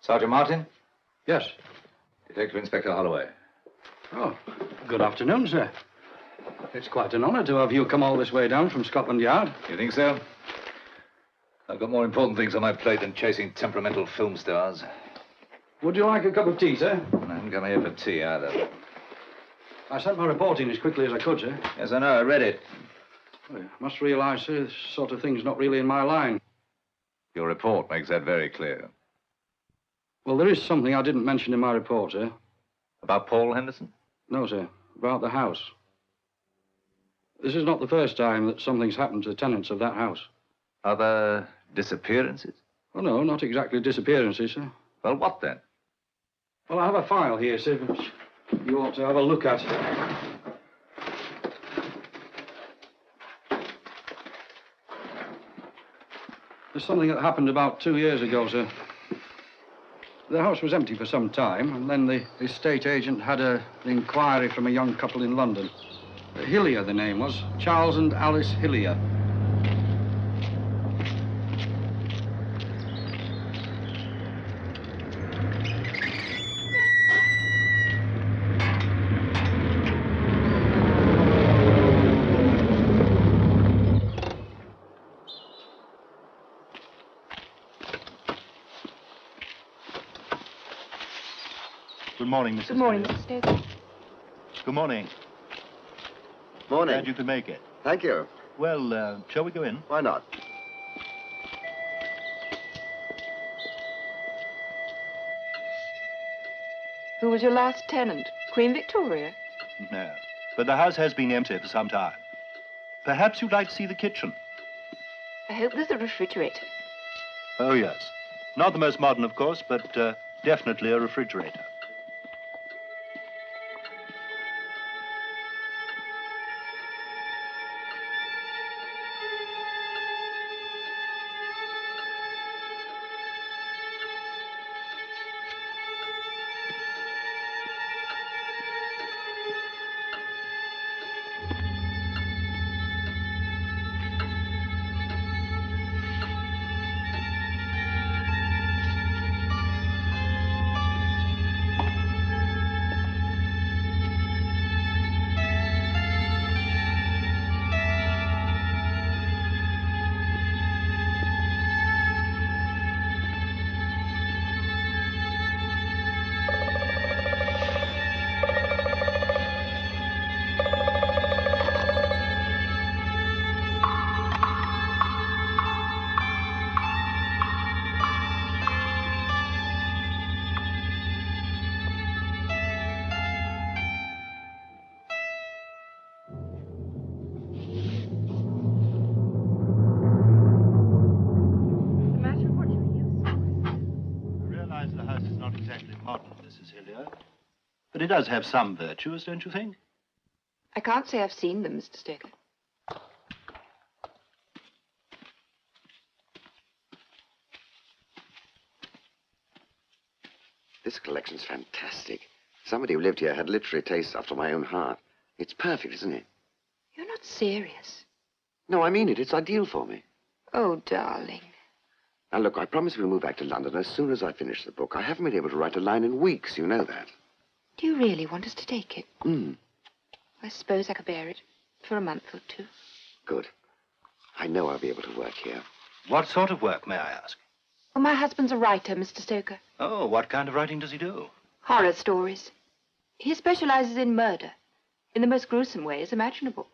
Sergeant Martin? Yes. Detective Inspector Holloway. Oh, good afternoon, sir. It's quite an honor to have you come all this way down from Scotland Yard. You think so? I've got more important things on my plate than chasing temperamental film stars. Would you like a cup of tea, sir? I haven't come here for tea either. I sent my report in as quickly as I could, sir. Yes, I know. I read it. Well, you must realize, sir, this sort of thing's not really in my line. Your report makes that very clear. Well, there is something I didn't mention in my report, sir. About Paul Henderson? No, sir. About the house. This is not the first time that something's happened to the tenants of that house. Other disappearances? Oh, no, not exactly disappearances, sir. Well, what then? Well, I have a file here, sir, which you ought to have a look at. There's something that happened about 2 years ago, sir. The house was empty for some time, and then the estate agent had an inquiry from a young couple in London. Hillier, the name was. Charles and Alice Hillier. Good morning, Mrs. Good morning, Hillier. Mr. Stoker. Good morning. Morning. Glad you could make it. Thank you. Well, shall we go in? Why not? Who was your last tenant? Queen Victoria? No. But the house has been empty for some time. Perhaps you'd like to see the kitchen? I hope there's a refrigerator. Oh, yes. Not the most modern, of course, but definitely a refrigerator. But it does have some virtues, don't you think? I can't say I've seen them, Mr. Stoker. This collection's fantastic. Somebody who lived here had literary tastes after my own heart. It's perfect, isn't it? You're not serious. No, I mean it. It's ideal for me. Oh, darling. Now, look, I promise we'll move back to London as soon as I finish the book. I haven't been able to write a line in weeks, you know that. Do you really want us to take it? Hmm. I suppose I could bear it for a month or two. Good. I know I'll be able to work here. What sort of work, may I ask? Well, my husband's a writer, Mr. Stoker. Oh, what kind of writing does he do? Horror stories. He specializes in murder, in the most gruesome ways imaginable.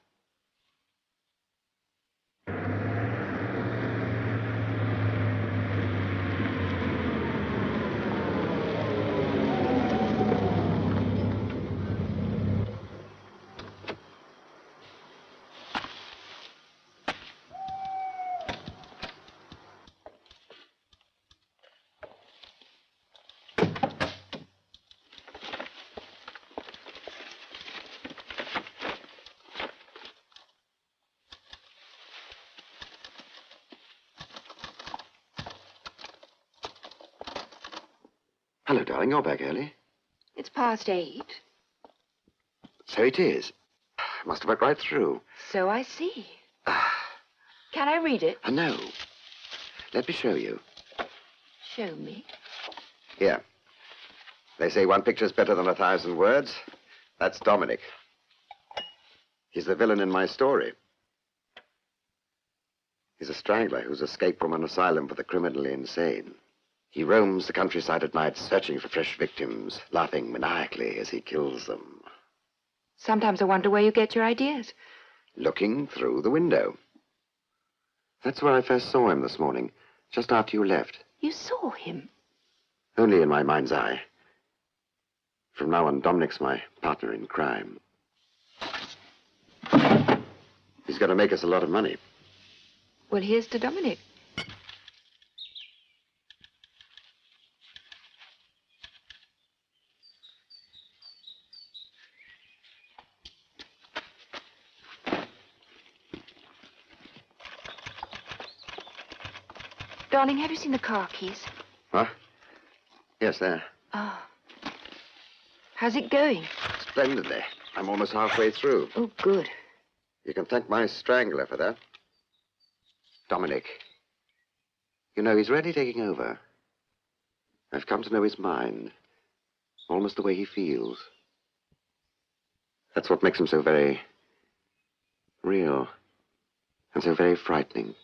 Hello, darling. You're back early. It's past 8. So it is. Must have worked right through. So I see. Can I read it? No. Let me show you. Show me. Here. They say one picture's better than 1,000 words. That's Dominic. He's the villain in my story. He's a strangler who's escaped from an asylum for the criminally insane. He roams the countryside at night searching for fresh victims, laughing maniacally as he kills them. Sometimes I wonder where you get your ideas. Looking through the window. That's where I first saw him this morning, just after you left. You saw him? Only in my mind's eye. From now on, Dominic's my partner in crime. He's going to make us a lot of money. Well, here's to Dominic. Darling, have you seen the car keys? Huh? Yes, there. Oh. How's it going? Splendidly. I'm almost halfway through. Oh, good. You can thank my strangler for that. Dominic. You know, he's really taking over. I've come to know his mind. Almost the way he feels. That's what makes him so very real. And so very frightening.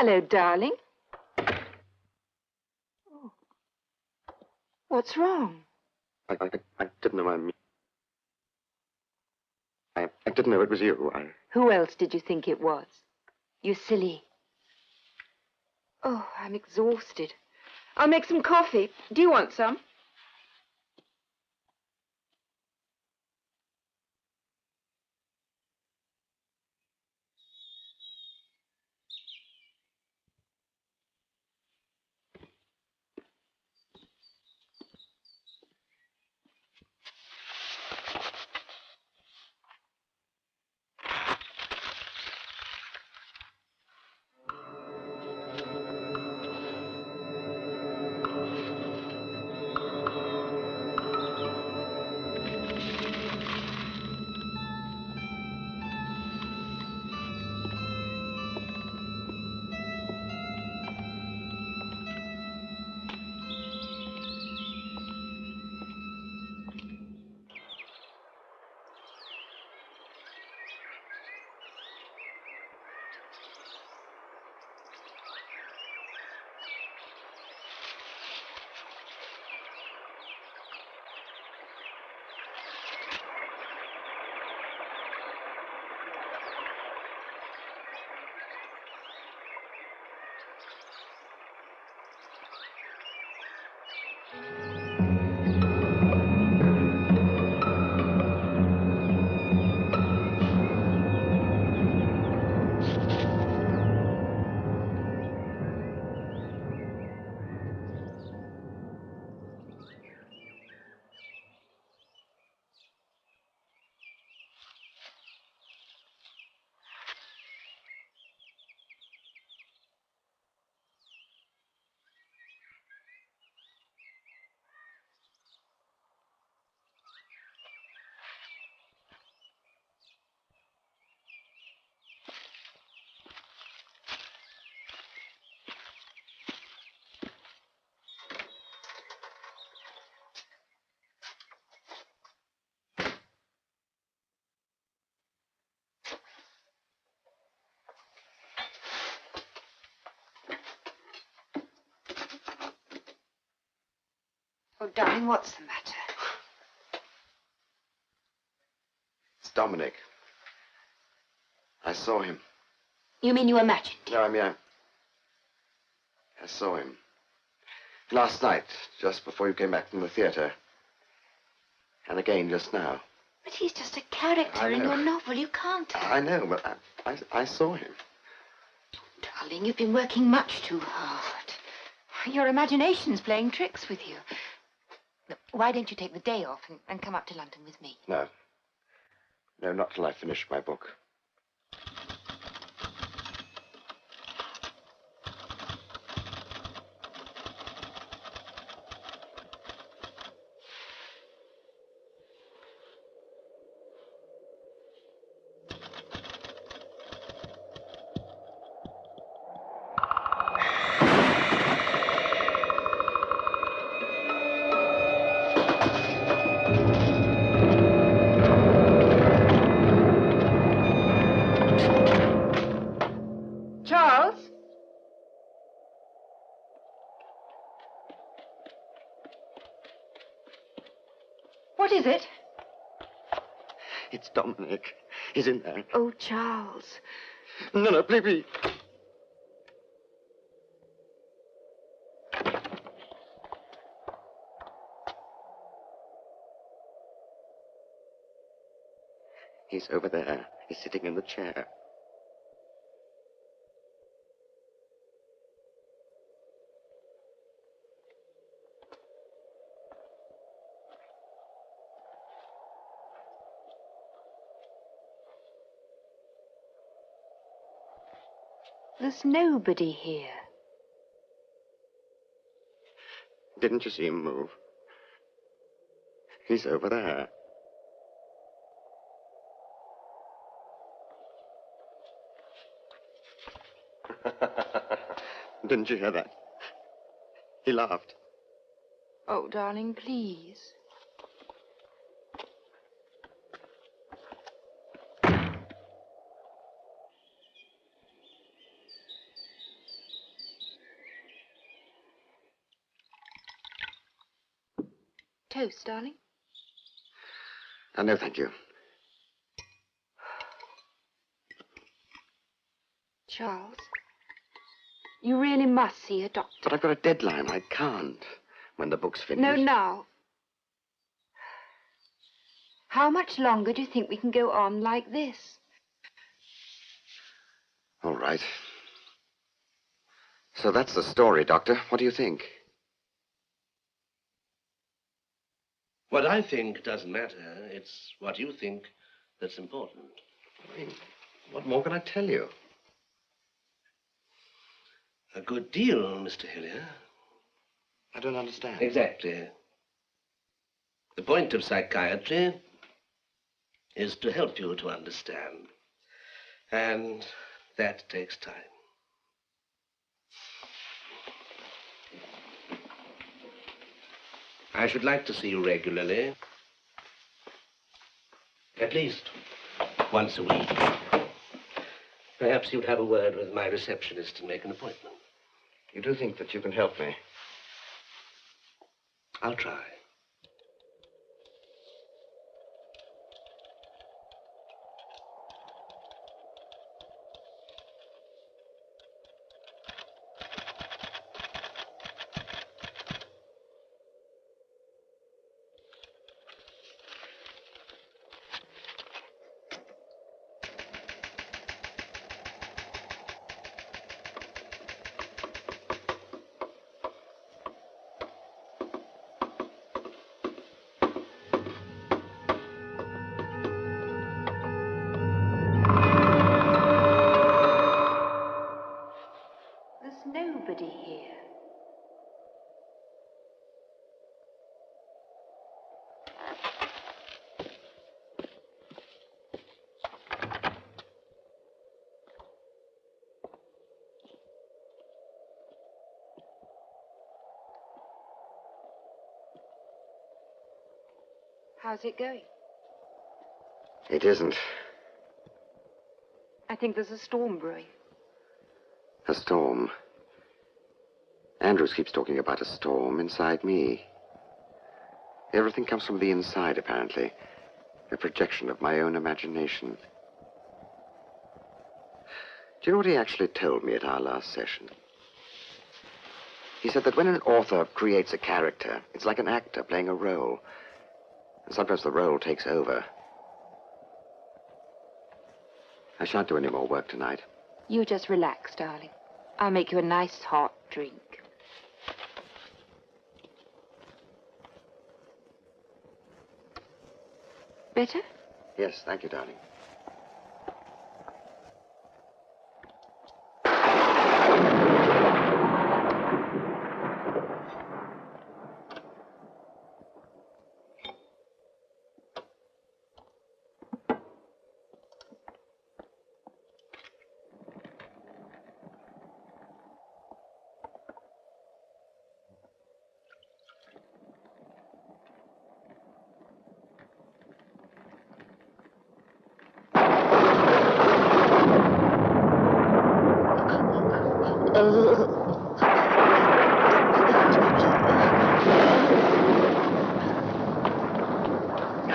Hello, darling. Oh. What's wrong? I didn't know I didn't know it was you. Who else did you think it was? You silly. Oh, I'm exhausted. I'll make some coffee. Do you want some? Oh, darling, what's the matter? It's Dominic. I saw him. You mean you imagined? No, I mean, I saw him. Last night, just before you came back from the theater. And again just now. But he's just a character in your novel. You can't. I know, but I saw him. Darling, you've been working much too hard. Your imagination's playing tricks with you. Look, why don't you take the day off and come up to London with me? No. No, not till I finish my book. Charles? What is it? It's Dominic. He's in there. Oh, Charles. No, no, please, please. He's over there. He's sitting in the chair. There's nobody here. Didn't you see him move? He's over there. Didn't you hear that? He laughed. Oh, darling, please. Toast, darling? No, thank you. Charles, you really must see a doctor. But I've got a deadline. I can't. When the book's finished. No, now. How much longer do you think we can go on like this? All right. So that's the story, Doctor. What do you think? What I think doesn't matter. It's what you think that's important. I mean, what more can I tell you? A good deal, Mr. Hillier. I don't understand. Exactly. The point of psychiatry is to help you to understand. And that takes time. I should like to see you regularly. At least once a week. Perhaps you'd have a word with my receptionist and make an appointment. You do think that you can help me? I'll try. There's nobody here. How's it going? It isn't. I think there's a storm brewing. A storm. Andrews keeps talking about a storm inside me. Everything comes from the inside, apparently. A projection of my own imagination. Do you know what he actually told me at our last session? He said that when an author creates a character, it's like an actor playing a role. And sometimes the role takes over. I shan't do any more work tonight. You just relax, darling. I'll make you a nice hot drink. Better? Yes, thank you, darling.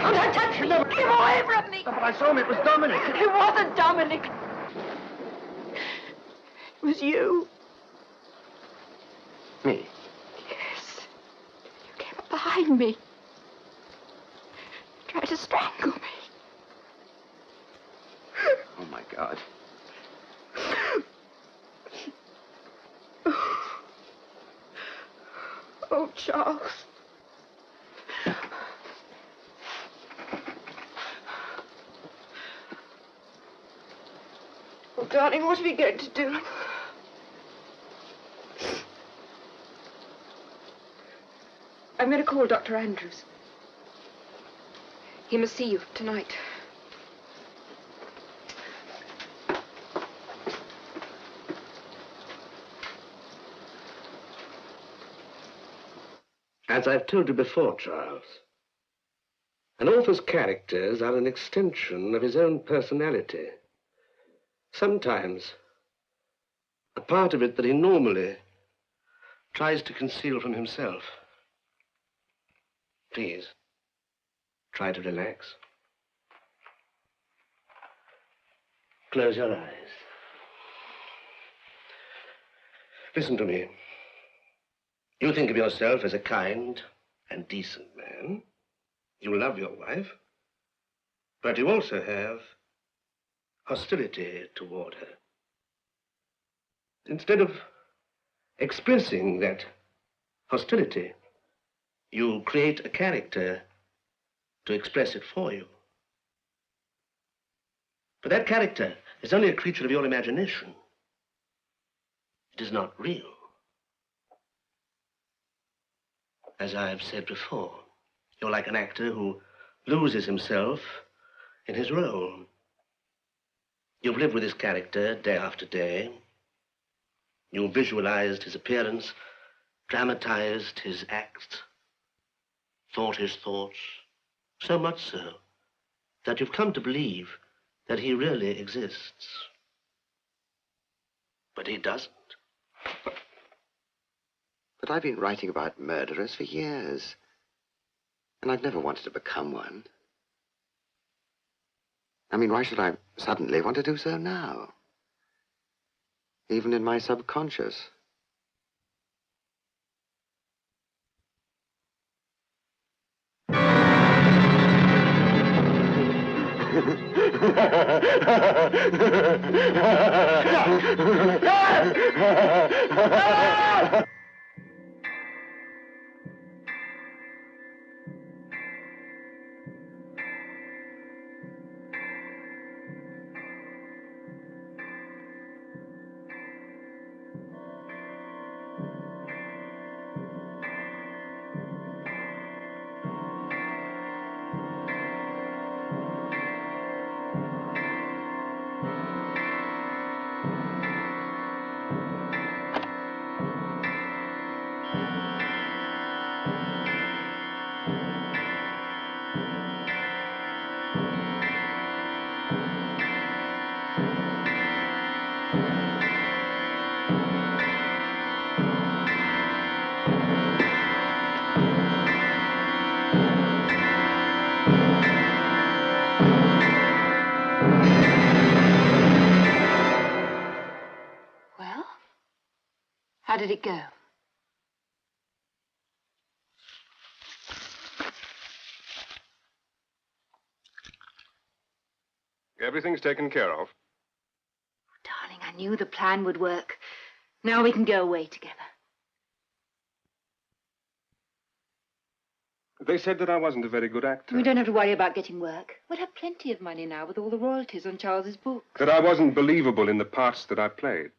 Don't touch me! Get away from me! But I saw him. It was Dominic. It wasn't Dominic. It was you. Me? Yes. You came up behind me. Tried to strangle me. Oh, my God. Oh, Charles. Oh, darling, what are we going to do? I'm going to call Dr. Andrews. He must see you tonight. As I've told you before, Charles, an author's characters are an extension of his own personality. Sometimes, a part of it that he normally tries to conceal from himself. Please, try to relax. Close your eyes. Listen to me. You think of yourself as a kind and decent man. You love your wife, but you also have hostility toward her. Instead of expressing that hostility, you create a character to express it for you. But that character is only a creature of your imagination. It is not real. As I have said before, you're like an actor who loses himself in his role. You've lived with his character day after day. You visualized his appearance, dramatized his acts, thought his thoughts, so much so that you've come to believe that he really exists. But he doesn't. But I've been writing about murderers for years. And I've never wanted to become one. I mean, why should I suddenly want to do so now? Even in my subconscious. did it go? Everything's taken care of. Darling, I knew the plan would work. Now we can go away together. They said that I wasn't a very good actor. We don't have to worry about getting work. We'll have plenty of money now with all the royalties on Charles's book. That I wasn't believable in the parts that I played.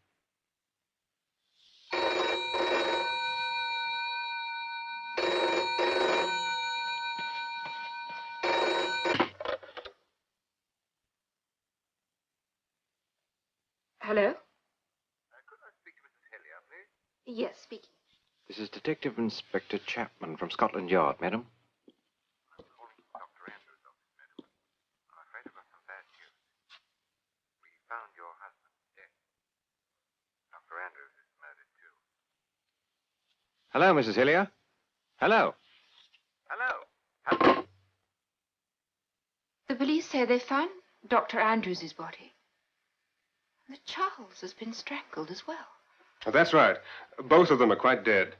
Hello? Could I speak to Mrs. Hillier, please? Yes, speaking. This is Detective Inspector Chapman from Scotland Yard, madam. I'm calling from Dr. Andrews' office, madam. I'm afraid I've got some bad news. We found your husband dead. Dr. Andrews is murdered, too. Hello, Mrs. Hillier. Hello. Hello? The police say they found Dr. Andrews' body. That Charles has been strangled as well. Oh, that's right. Both of them are quite dead.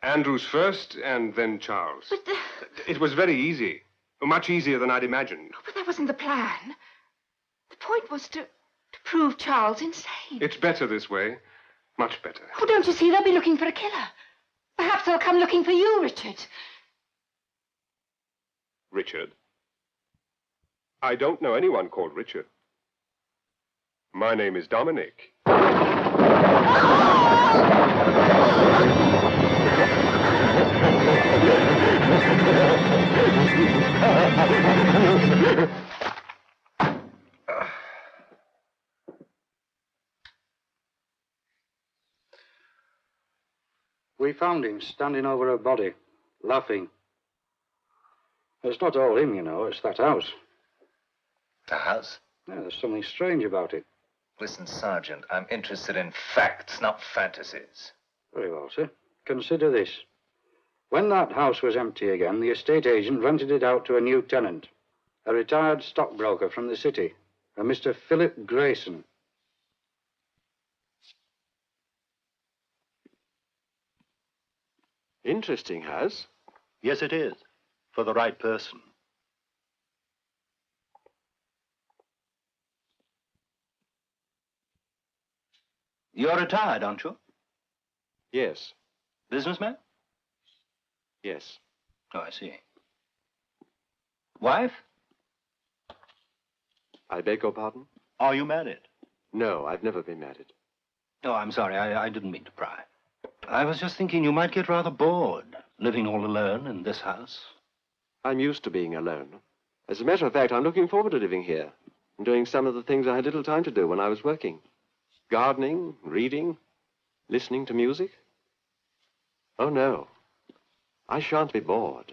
Andrews first, and then Charles. But It was very easy. Much easier than I'd imagined. but that wasn't the plan. The point was to prove Charles insane. It's better this way. Much better. Oh, don't you see? They'll be looking for a killer. Perhaps they'll come looking for you, Richard. Richard? I don't know anyone called Richard. My name is Dominic. We found him standing over her body, laughing. It's not all him, you know. It's that house. The house? Yeah, there's something strange about it. Listen, Sergeant, I'm interested in facts, not fantasies. Very well, sir. Consider this. When that house was empty again, the estate agent rented it out to a new tenant, a retired stockbroker from the city, a Mr. Philip Grayson. Interesting, Has. Yes, it is. For the right person. You're retired, aren't you? Yes. Businessman? Yes. Oh, I see. Wife? I beg your pardon? Are you married? No, I've never been married. Oh, I'm sorry. I didn't mean to pry. I was just thinking you might get rather bored living all alone in this house. I'm used to being alone. As a matter of fact, I'm looking forward to living here and doing some of the things I had little time to do when I was working. Gardening, reading, listening to music. Oh, no. I shan't be bored.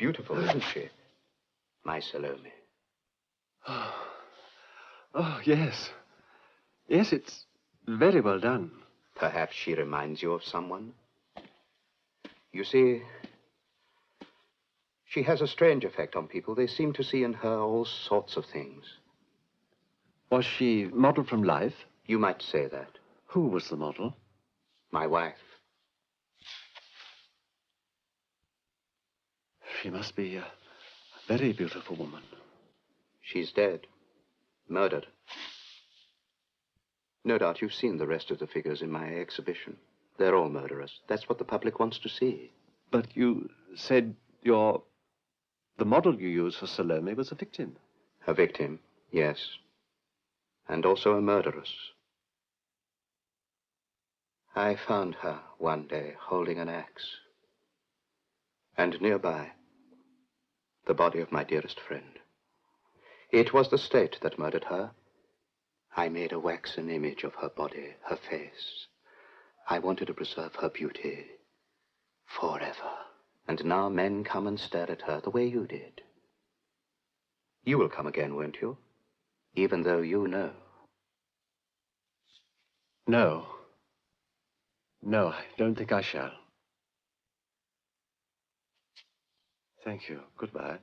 beautiful, isn't she? My Salome. Oh, yes. Yes, it's very well done. Perhaps she reminds you of someone? You see, she has a strange effect on people. They seem to see in her all sorts of things. Was she modeled from life? You might say that. Who was the model? My wife. She must be a very beautiful woman. She's dead. Murdered. No doubt you've seen the rest of the figures in my exhibition. They're all murderers. That's what the public wants to see. But you said the model you used for Salome was a victim. A victim, yes. And also a murderess. I found her one day holding an axe. And nearby, the body of my dearest friend. It was the state that murdered her. I made a waxen image of her body, her face. I wanted to preserve her beauty forever. And now men come and stare at her the way you did. You will come again, won't you? Even though you know. No. No, I don't think I shall. Thank you. Goodbye.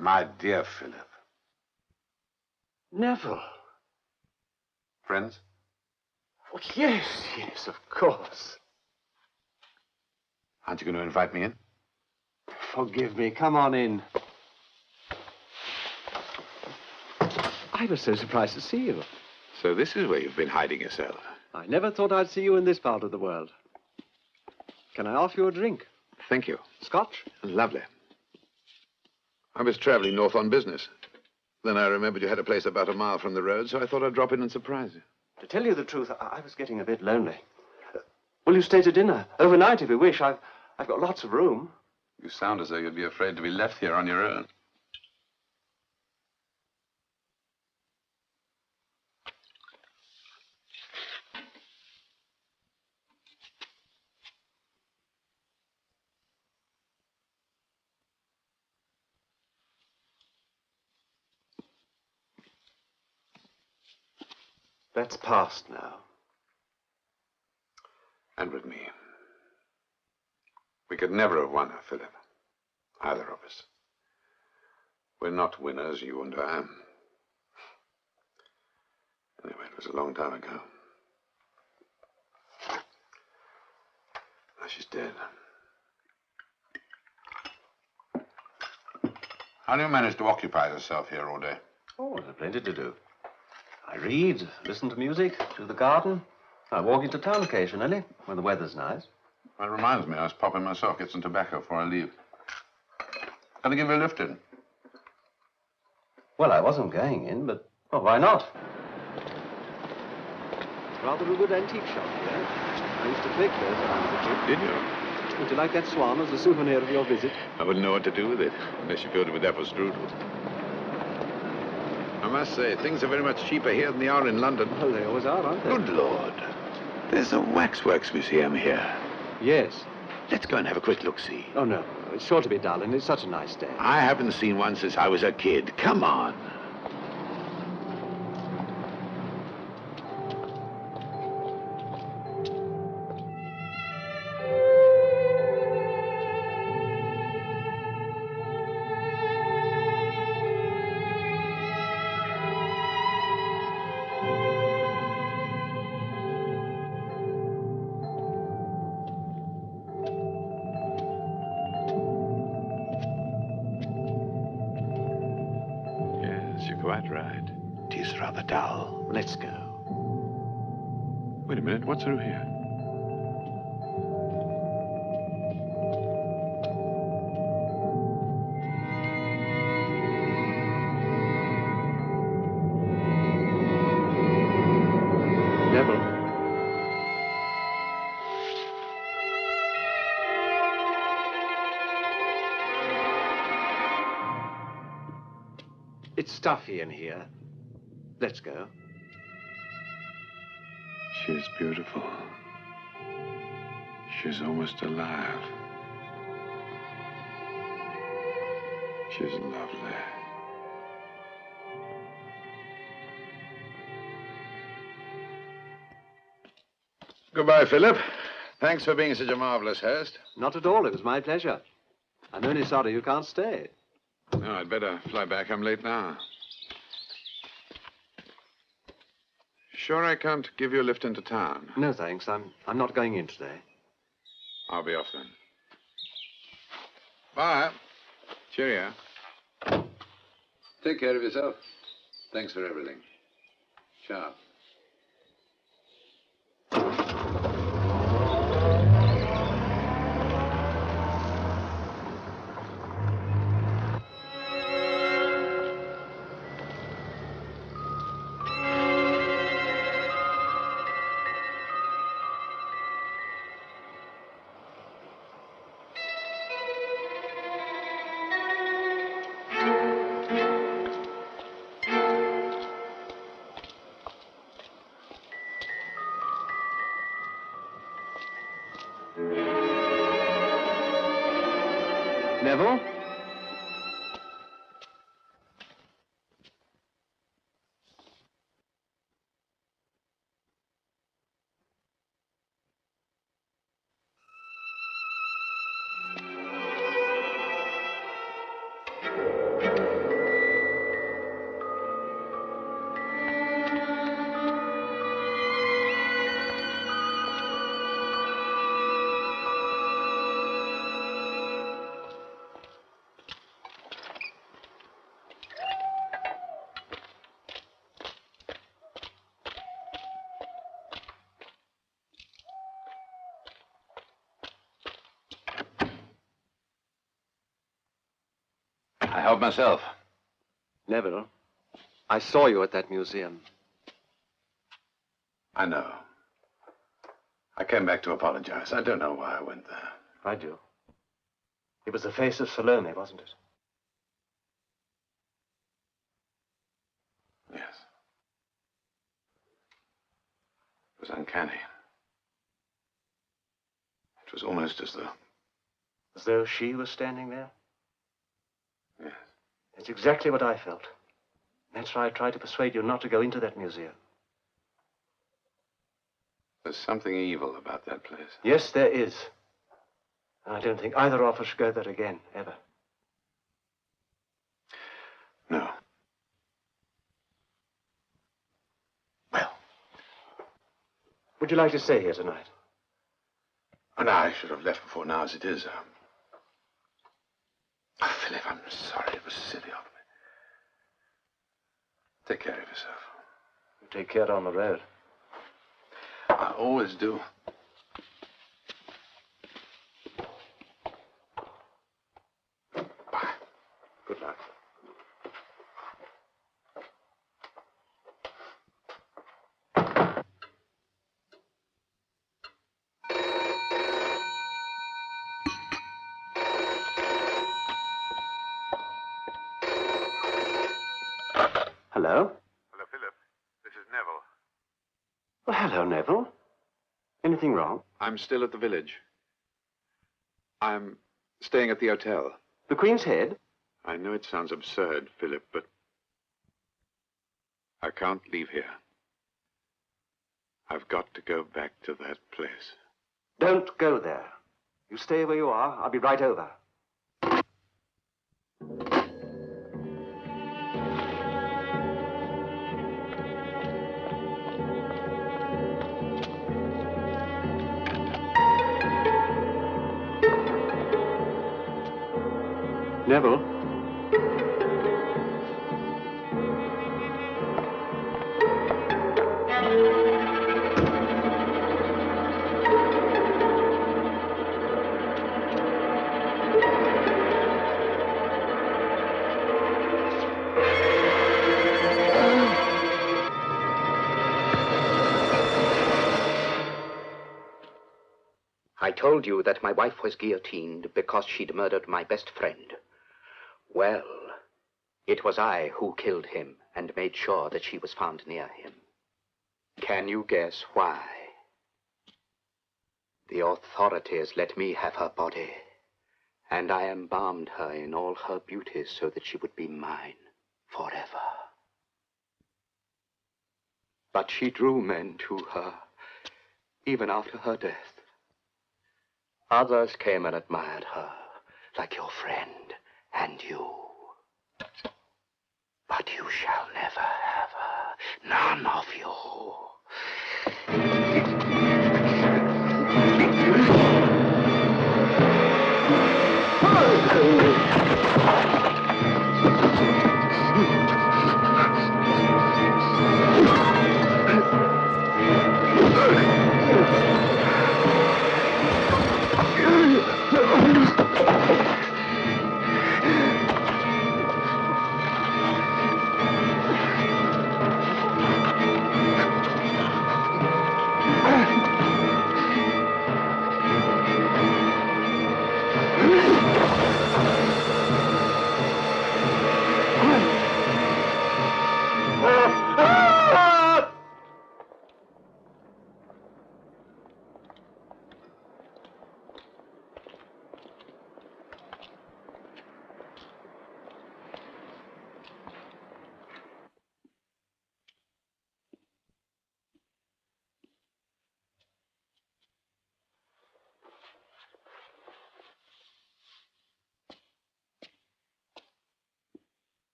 My dear Philip. Neville. Friends? Oh, yes, yes, of course. Aren't you going to invite me in? Forgive me. Come on in. I was so surprised to see you. So this is where you've been hiding yourself. I never thought I'd see you in this part of the world. Can I offer you a drink? Thank you. Scotch? Lovely. I was traveling north on business. Then I remembered you had a place about a mile from the road, so I thought I'd drop in and surprise you. To tell you the truth, I was getting a bit lonely. Will you stay to dinner? Overnight, if you wish. I've got lots of room. You sound as though you'd be afraid to be left here on your own. That's past now. And with me. We could never have won her, Philip. Either of us. We're not winners, you and I. Anyway, it was a long time ago. Now she's dead. How do you manage to occupy yourself here all day? Oh, there's plenty to do. I read, listen to music, do the garden. I walk into town occasionally, when the weather's nice. That reminds me, I was popping myself, get some tobacco before I leave. Can I give you a lift in? Well, I wasn't going in, but, well, why not? Rather a good antique shop here. I used to collect those when I was a kid. Did you? Would you like that swan as a souvenir of your visit? I wouldn't know what to do with it, unless you filled it with apple strudel. I must say, things are very much cheaper here than they are in London. Well, they always are, aren't they? Good Lord. There's a waxworks museum here. Yes. Let's go and have a quick look-see. Oh, no. It's sure to be dull, and it's such a nice day. I haven't seen one since I was a kid. Come on. Quite right. It is rather dull. Let's go. Wait a minute, what's through here? Neville. It's stuffy in here. Let's go. She's beautiful. She's almost alive. She's lovely. Goodbye, Philip. Thanks for being such a marvelous host. Not at all. It was my pleasure. I'm only sorry you can't stay. No, I'd better fly back. I'm late now. Sure I can't give you a lift into town? No, thanks. I'm not going in today. I'll be off then. Bye. Cheerio. Take care of yourself. Thanks for everything. Ciao. Neville? I help myself. Neville, I saw you at that museum. I know. I came back to apologize. I don't know why I went there. I do. It was the face of Salome, wasn't it? Yes. It was uncanny. It was almost as though... As though she was standing there? Yes. That's exactly what I felt. That's why I tried to persuade you not to go into that museum. There's something evil about that place. Yes, there is. I don't think either of us should go there again, ever. No. Well, would you like to stay here tonight? Oh, no, I should have left before now as it is. Oh, Philip, I'm sorry. It was silly of me. Take care of yourself. You take care on the road. I always do. Bye. Good luck. Hello? Hello, Philip. This is Neville. Well, hello, Neville. Anything wrong? I'm still at the village. I'm staying at the hotel. The Queen's Head? I know it sounds absurd, Philip, but I can't leave here. I've got to go back to that place. Don't go there. You stay where you are. I'll be right over. Neville? I told you that my wife was guillotined because she'd murdered my best friend. Well, it was I who killed him and made sure that she was found near him. Can you guess why? The authorities let me have her body, and I embalmed her in all her beauties so that she would be mine forever. But she drew men to her, even after her death. Others came and admired her, like your friend and you. But you shall never have her, none of you.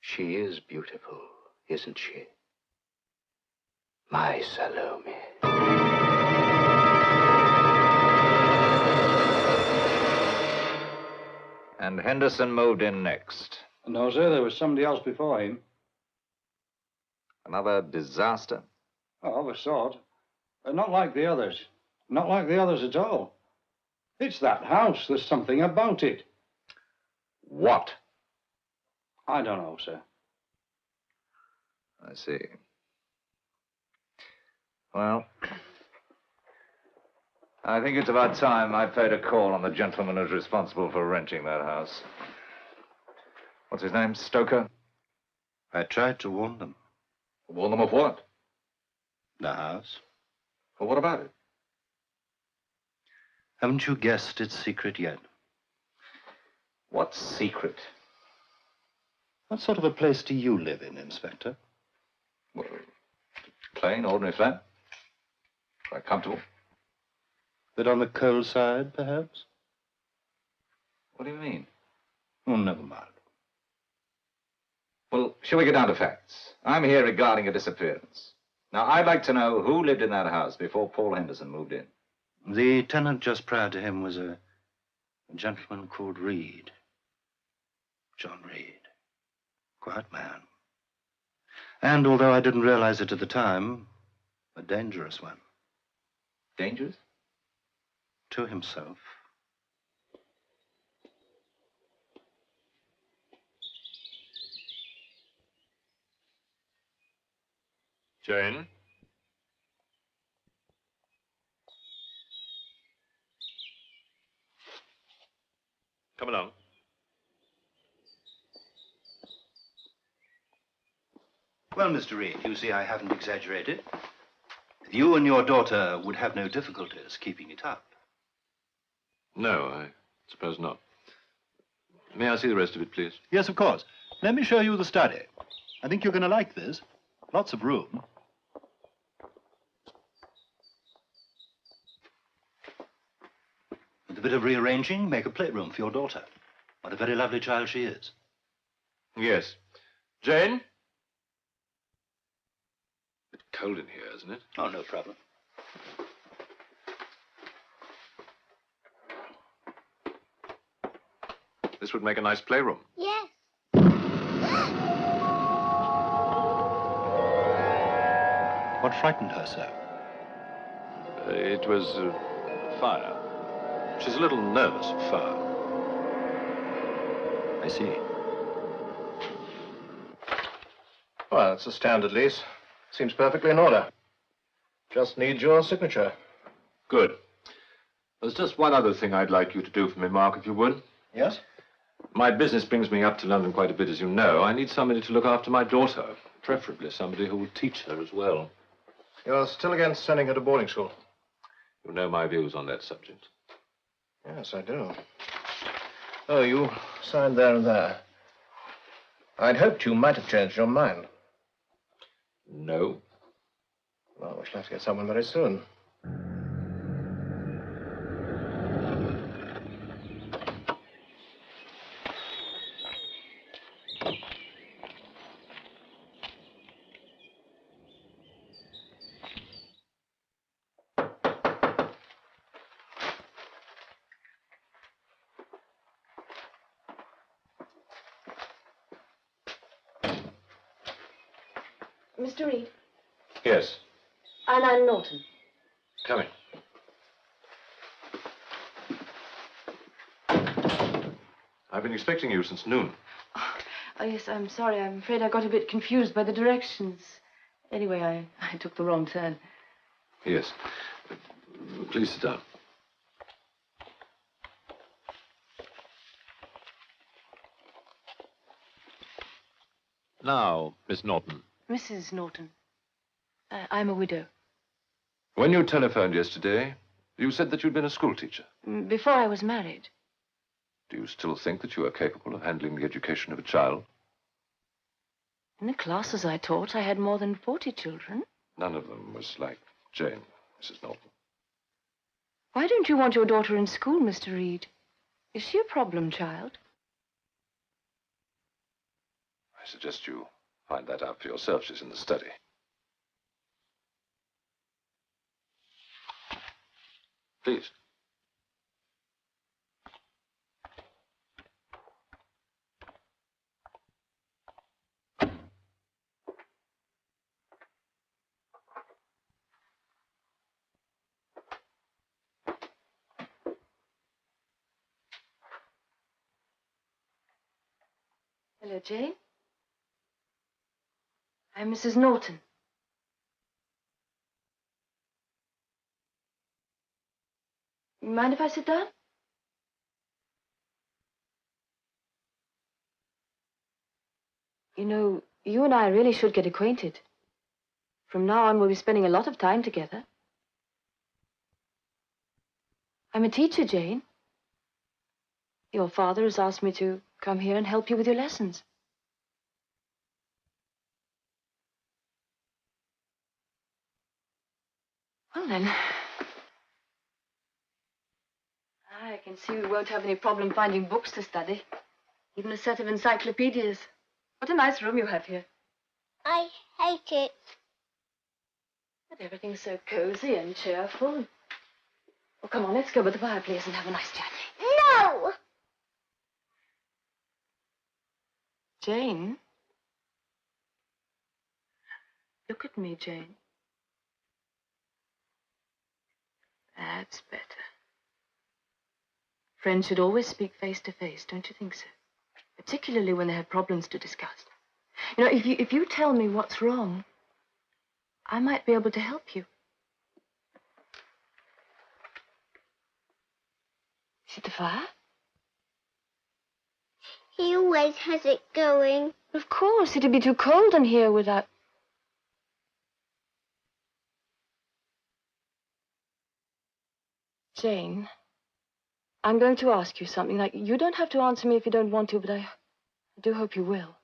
She is beautiful, isn't she? My Salome. And Henderson moved in next. No, sir, there was somebody else before him. Another disaster. Oh, of a sort. Not like the others. Not like the others at all. It's that house. There's something about it. What? I don't know, sir. I see. Well, I think it's about time I paid a call on the gentleman who's responsible for renting that house. What's his name? Stoker? I tried to warn them. Warn them of what? The house. Well, what about it? Haven't you guessed its secret yet? What secret? What sort of a place do you live in, Inspector? Well, plain, ordinary flat. Quite comfortable. Bit on the cold side, perhaps? What do you mean? Oh, never mind. Well, shall we get down to facts? I'm here regarding a disappearance. Now, I'd like to know who lived in that house before Paul Henderson moved in. The tenant just prior to him was a gentleman called Reed. John Reed. Quiet man. And although I didn't realize it at the time, a dangerous one. Dangerous? To himself. Jane? Come along. Well, Mr. Reed, you see I haven't exaggerated. You and your daughter would have no difficulties keeping it up. No, I suppose not. May I see the rest of it, please? Yes, of course. Let me show you the study. I think you're going to like this. Lots of room. With a bit of rearranging, make a playroom for your daughter. What a very lovely child she is. Yes. Jane? Bit cold in here, isn't it? Oh, no problem. This would make a nice playroom. Yes. What frightened her so? It was fire. She's a little nervous of fire. I see. Well, it's a standard lease. Seems perfectly in order. Just needs your signature. Good. There's just one other thing I'd like you to do for me, Mark, if you would. Yes? My business brings me up to London quite a bit, as you know. I need somebody to look after my daughter, preferably somebody who will teach her as well. You're still against sending her to boarding school? You know my views on that subject. Yes, I do. Oh, you signed there and there. I'd hoped you might have changed your mind. No. Well, we shall have to get someone very soon. Mr. Reed, Yes. I'm Norton. Come in. I've been expecting you since noon. Oh, yes, I'm sorry. I'm afraid I got a bit confused by the directions. Anyway, I took the wrong turn. Yes. Please sit down. Now, Miss Norton. Mrs. Norton. I'm a widow. When you telephoned yesterday, you said that you'd been a schoolteacher. Before I was married. Do you still think that you are capable of handling the education of a child? In the classes I taught, I had more than 40 children. None of them was like Jane, Mrs. Norton. Why don't you want your daughter in school, Mr. Reed? Is she a problem child? I suggest you find that out for yourself. She's in the study. Please. Hello, Jane. I'm Mrs. Norton. Mind if I sit down? You know, you and I really should get acquainted. From now on, we'll be spending a lot of time together. I'm a teacher, Jane. Your father has asked me to come here and help you with your lessons. Well, then. I can see we won't have any problem finding books to study. Even a set of encyclopedias. What a nice room you have here. I hate it. But everything's so cozy and cheerful. Oh, come on, let's go by the fireplace and have a nice chat. No! Jane? Look at me, Jane. That's better. Friends should always speak face to face, don't you think so? Particularly when they have problems to discuss. You know, if you tell me what's wrong, I might be able to help you. Is it the fire? He always has it going. Of course, it'd be too cold in here without... Jane, I'm going to ask you something. Like, you don't have to answer me if you don't want to, but I do hope you will.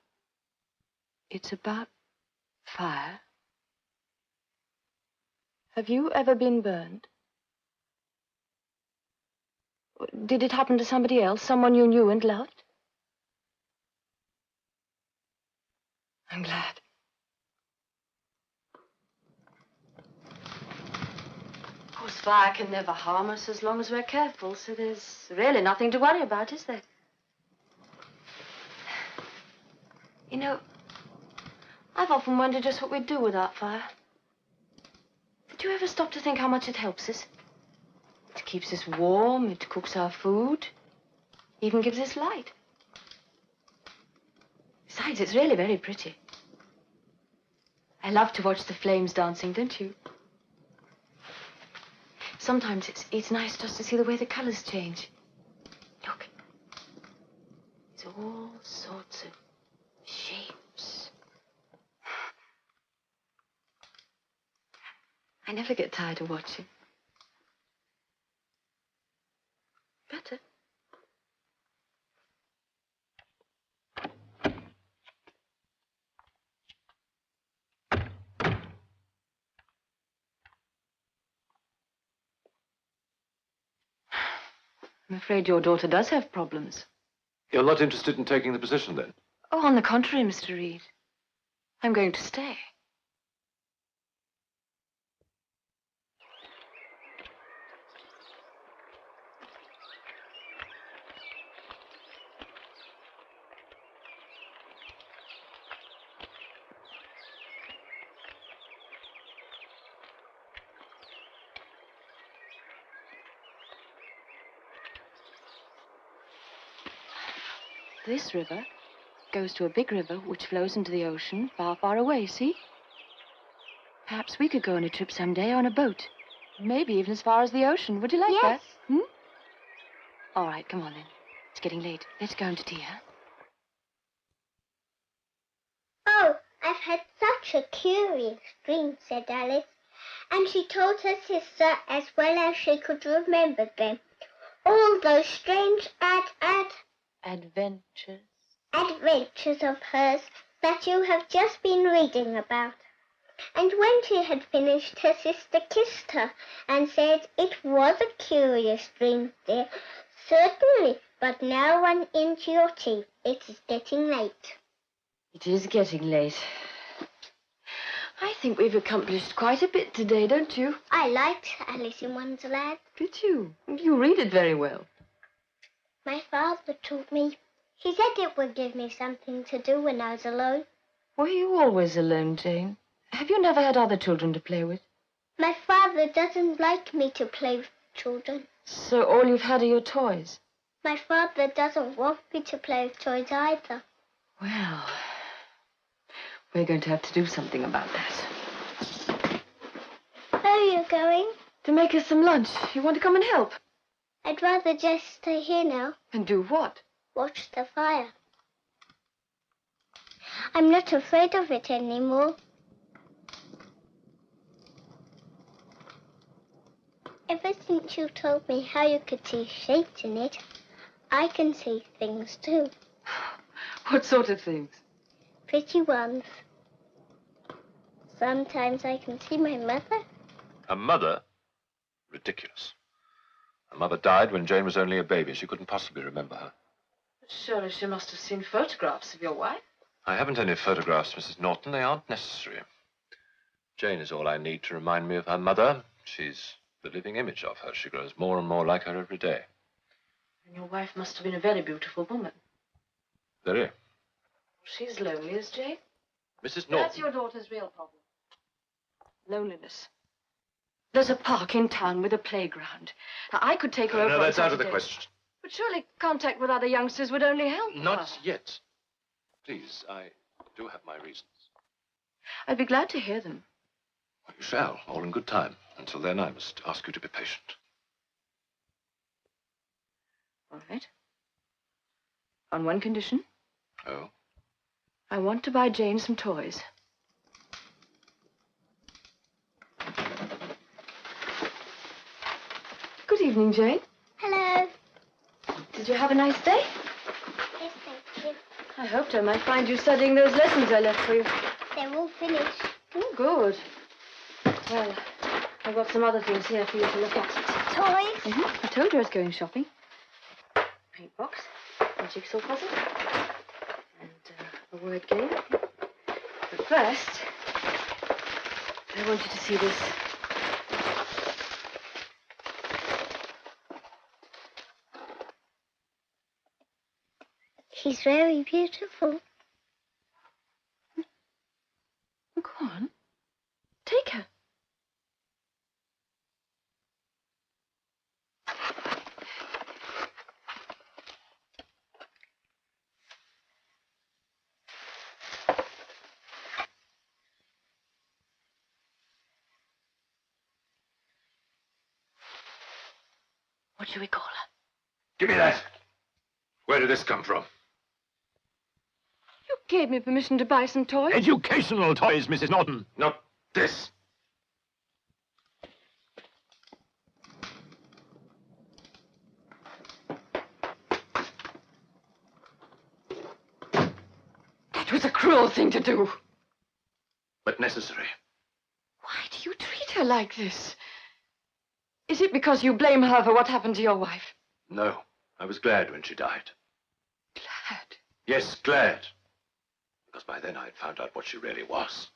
It's about fire. Have you ever been burned? Did it happen to somebody else, someone you knew and loved? I'm glad. Of course, fire can never harm us as long as we're careful, so there's really nothing to worry about, is there? You know, I've often wondered just what we'd do without fire. Did you ever stop to think how much it helps us? It keeps us warm, it cooks our food, even gives us light. Besides, it's really very pretty. I love to watch the flames dancing, don't you? Sometimes it's nice just to see the way the colors change. Look. It's all sorts of shapes. I never get tired of watching. Better. I'm afraid your daughter does have problems. You're not interested in taking the position, then? Oh, on the contrary, Mr. Reed. I'm going to stay. This river goes to a big river which flows into the ocean far, far away, see? Perhaps we could go on a trip someday on a boat. Maybe even as far as the ocean. Would you like that? Hmm? All right, come on then. It's getting late. Let's go into tea, huh? Oh, I've had such a curious dream, said Alice. And she told her sister as well as she could remember them. All those strange adventures of hers that you have just been reading about. And when she had finished, her sister kissed her and said, "It was a curious dream, dear." "Certainly, but now run into your tea. It is getting late." It is getting late. I think we've accomplished quite a bit today, don't you? I liked Alice in Wonderland. Did you? You read it very well. My father taught me. He said it would give me something to do when I was alone. Were you always alone, Jane? Have you never had other children to play with? My father doesn't like me to play with children. So all you've had are your toys? My father doesn't want me to play with toys either. Well, we're going to have to do something about that. Where are you going? To make us some lunch. You want to come and help? I'd rather just stay here now. And do what? Watch the fire. I'm not afraid of it anymore. Ever since you told me how you could see shapes in it, I can see things too. What sort of things? Pretty ones. Sometimes I can see my mother. Her mother? Ridiculous. Her mother died when Jane was only a baby. She couldn't possibly remember her. Surely she must have seen photographs of your wife. I haven't any photographs, Mrs. Norton. They aren't necessary. Jane is all I need to remind me of her mother. She's the living image of her. She grows more and more like her every day. And your wife must have been a very beautiful woman. Very. She's lonely, is Jane? Mrs. Norton. That's your daughter's real problem. Loneliness. There's a park in town with a playground. Now, I could take her over. No, on that's out of the Saturday. question. But surely contact with other youngsters would only help Not her. yet. Please, I do have my reasons. I'd be glad to hear them. Well, you shall, all in good time. Until then, I must ask you to be patient. All right. On one condition. Oh? I want to buy Jane some toys. Good evening, Jane. Hello. Did you have a nice day? Yes, thank you. I hoped I might find you studying those lessons I left for you. They're all finished. Oh, good. Well, I've got some other things here for you to look at. Toys? I told you I was going shopping. Paint box, a jigsaw puzzle, and a word game. But first, I want you to see this. She's very beautiful. Go on. Take her. What shall we call her? Give me that. Where did this come from? You gave me permission to buy some toys. Educational toys, Mrs. Norton. Not this. That was a cruel thing to do. But necessary. Why do you treat her like this? Is it because you blame her for what happened to your wife? No. I was glad when she died. Glad? Yes, glad. Because by then I'd found out what she really was.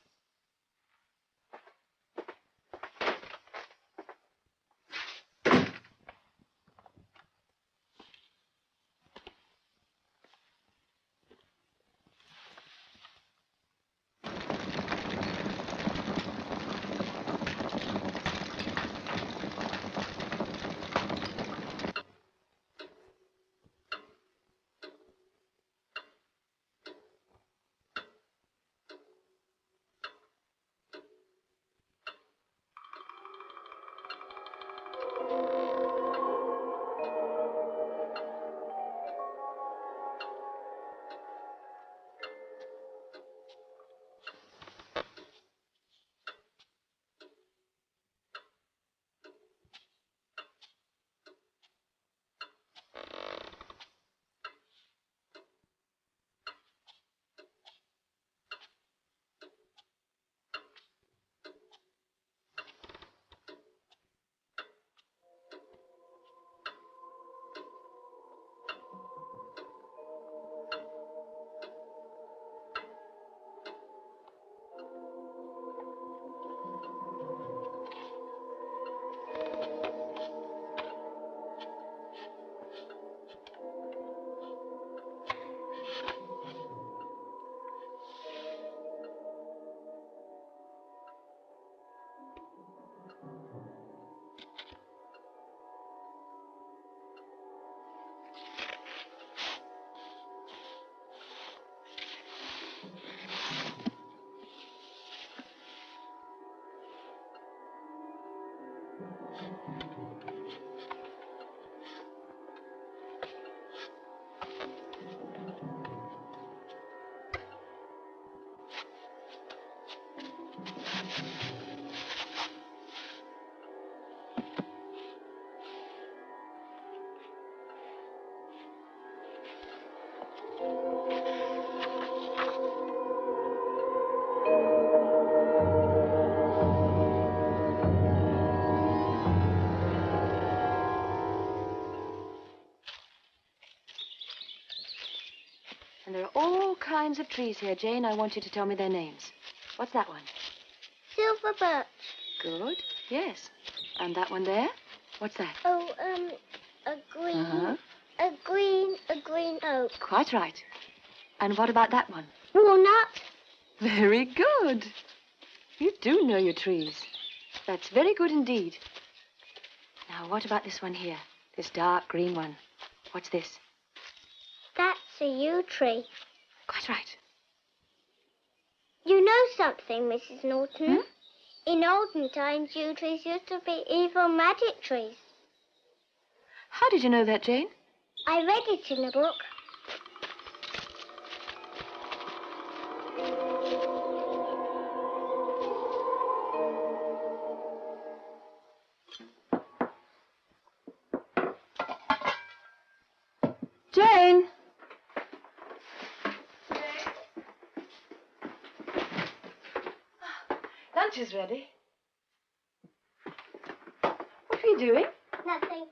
And there are all kinds of trees here, Jane. I want you to tell me their names. What's that one? Silver birch. Good. Yes. And that one there? What's that? Oh, a green, a green oak. Quite right. And what about that one? Walnut. Very good. You do know your trees. That's very good indeed. Now, what about this one here? This dark green one. What's this? That's a yew tree. Quite right. You know something, Mrs. Norton? In olden times, yew trees used to be evil magic trees. How did you know that, Jane? I read it in a book. Jane! Lunch is ready. What are you doing? Nothing.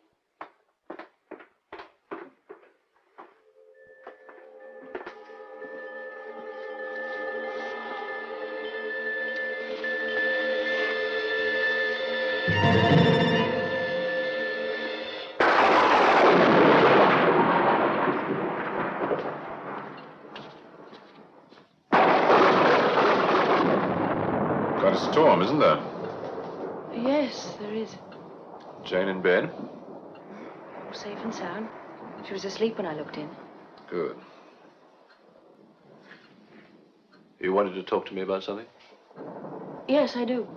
Quite a storm, isn't there? Yes, there is. Jane in bed? All safe and sound. She was asleep when I looked in. Good. You wanted to talk to me about something? Yes, I do.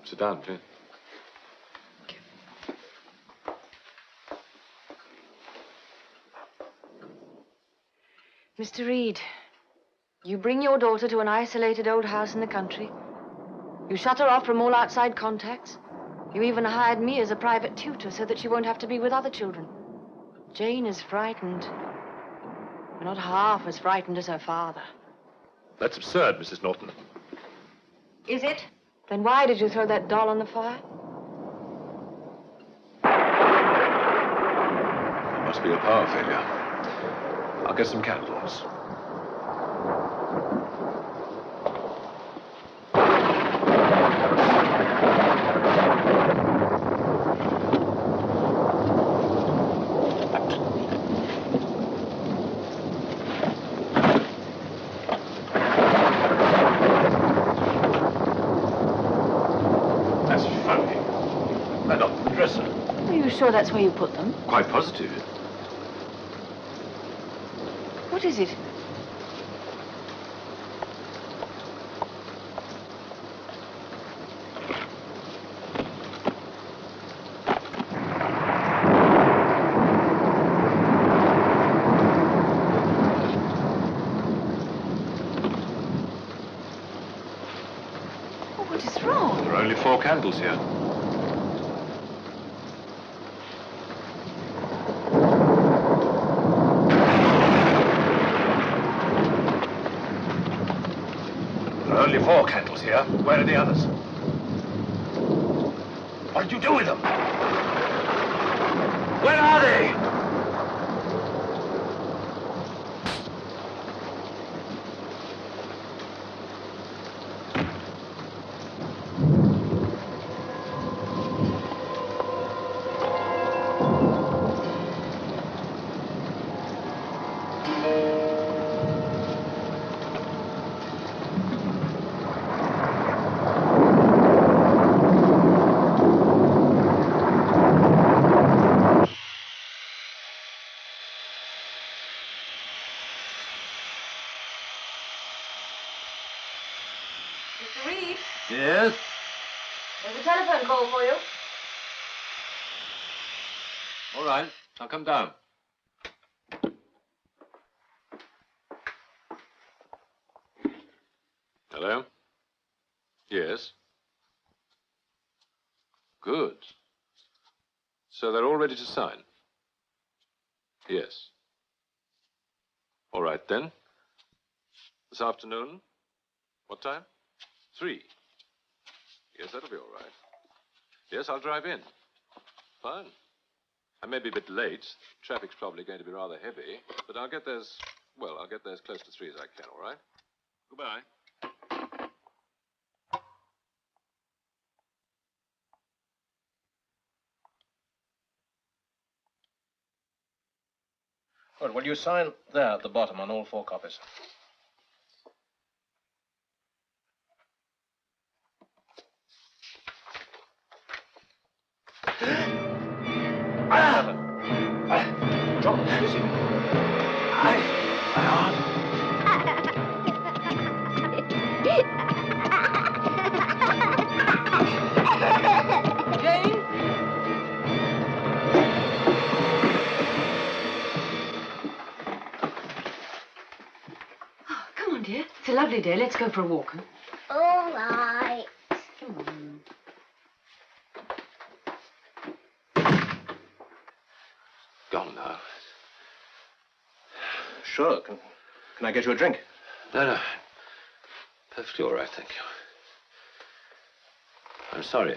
Sit down, please. Mr. Reed, you bring your daughter to an isolated old house in the country. You shut her off from all outside contacts. You even hired me as a private tutor so that she won't have to be with other children. Jane is frightened. But not half as frightened as her father. That's absurd, Mrs. Norton. Is it? Then why did you throw that doll on the fire? It must be a power failure. I'll get some candles. That's funny. They're not in the dresser. Are you sure that's where you put them? Quite positive. What is it? Oh, what is wrong? There are only 4 candles here. There are only 4 candles here. Where are the others? What did you do with them? Where are they? Mr. Reed, Yes? there's a telephone call for you. All right. I'll come down. Hello? Yes? Good. So they're all ready to sign? Yes. All right, then. This afternoon? What time? 3. Yes, that'll be all right. Yes, I'll drive in. Fine. I may be a bit late. Traffic's probably going to be rather heavy, but I'll get there as close to 3 as I can, all right? Goodbye. Good. Will you sign there at the bottom on all 4 copies? John, what is it? My heart. Jane? Oh, come on, dear. It's a lovely day. Let's go for a walk. All right. Come on. Gone now. Sure. Can I get you a drink? No. Perfectly all right, thank you. I'm sorry.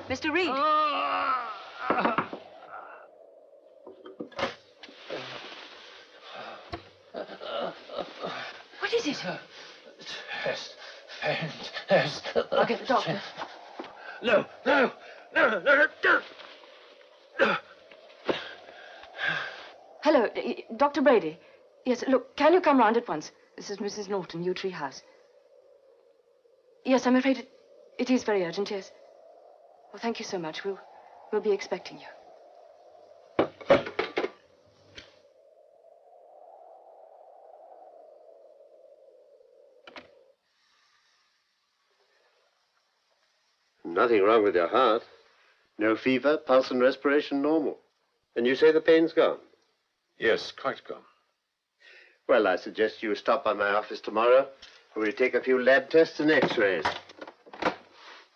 Mr. Reed. What is it? I'll get the doctor. No. Hello, Dr. Brady. Yes, look, can you come round at once? This is Mrs. Norton, Yew Tree House. Yes, I'm afraid it is very urgent, yes. Well, thank you so much. We'll be expecting you. Nothing wrong with your heart. No fever, pulse and respiration normal. And you say the pain's gone? Yes, quite gone. Well, I suggest you stop by my office tomorrow, where we take a few lab tests and x-rays.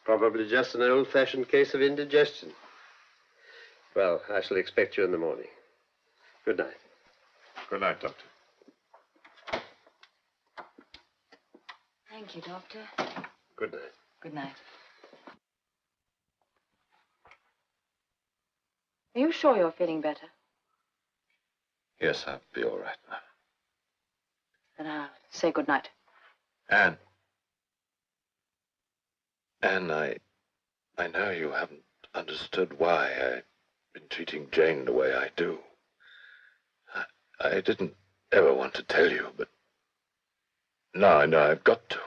Probably just an old-fashioned case of indigestion. Well, I shall expect you in the morning. Good night. Good night, Doctor. Thank you, Doctor. Good night. Good night. Are you sure you're feeling better? Yes, I'll be all right now. Then I'll say good night. Anne, I know you haven't understood why I've been treating Jane the way I do. I didn't ever want to tell you, but now I know I've got to.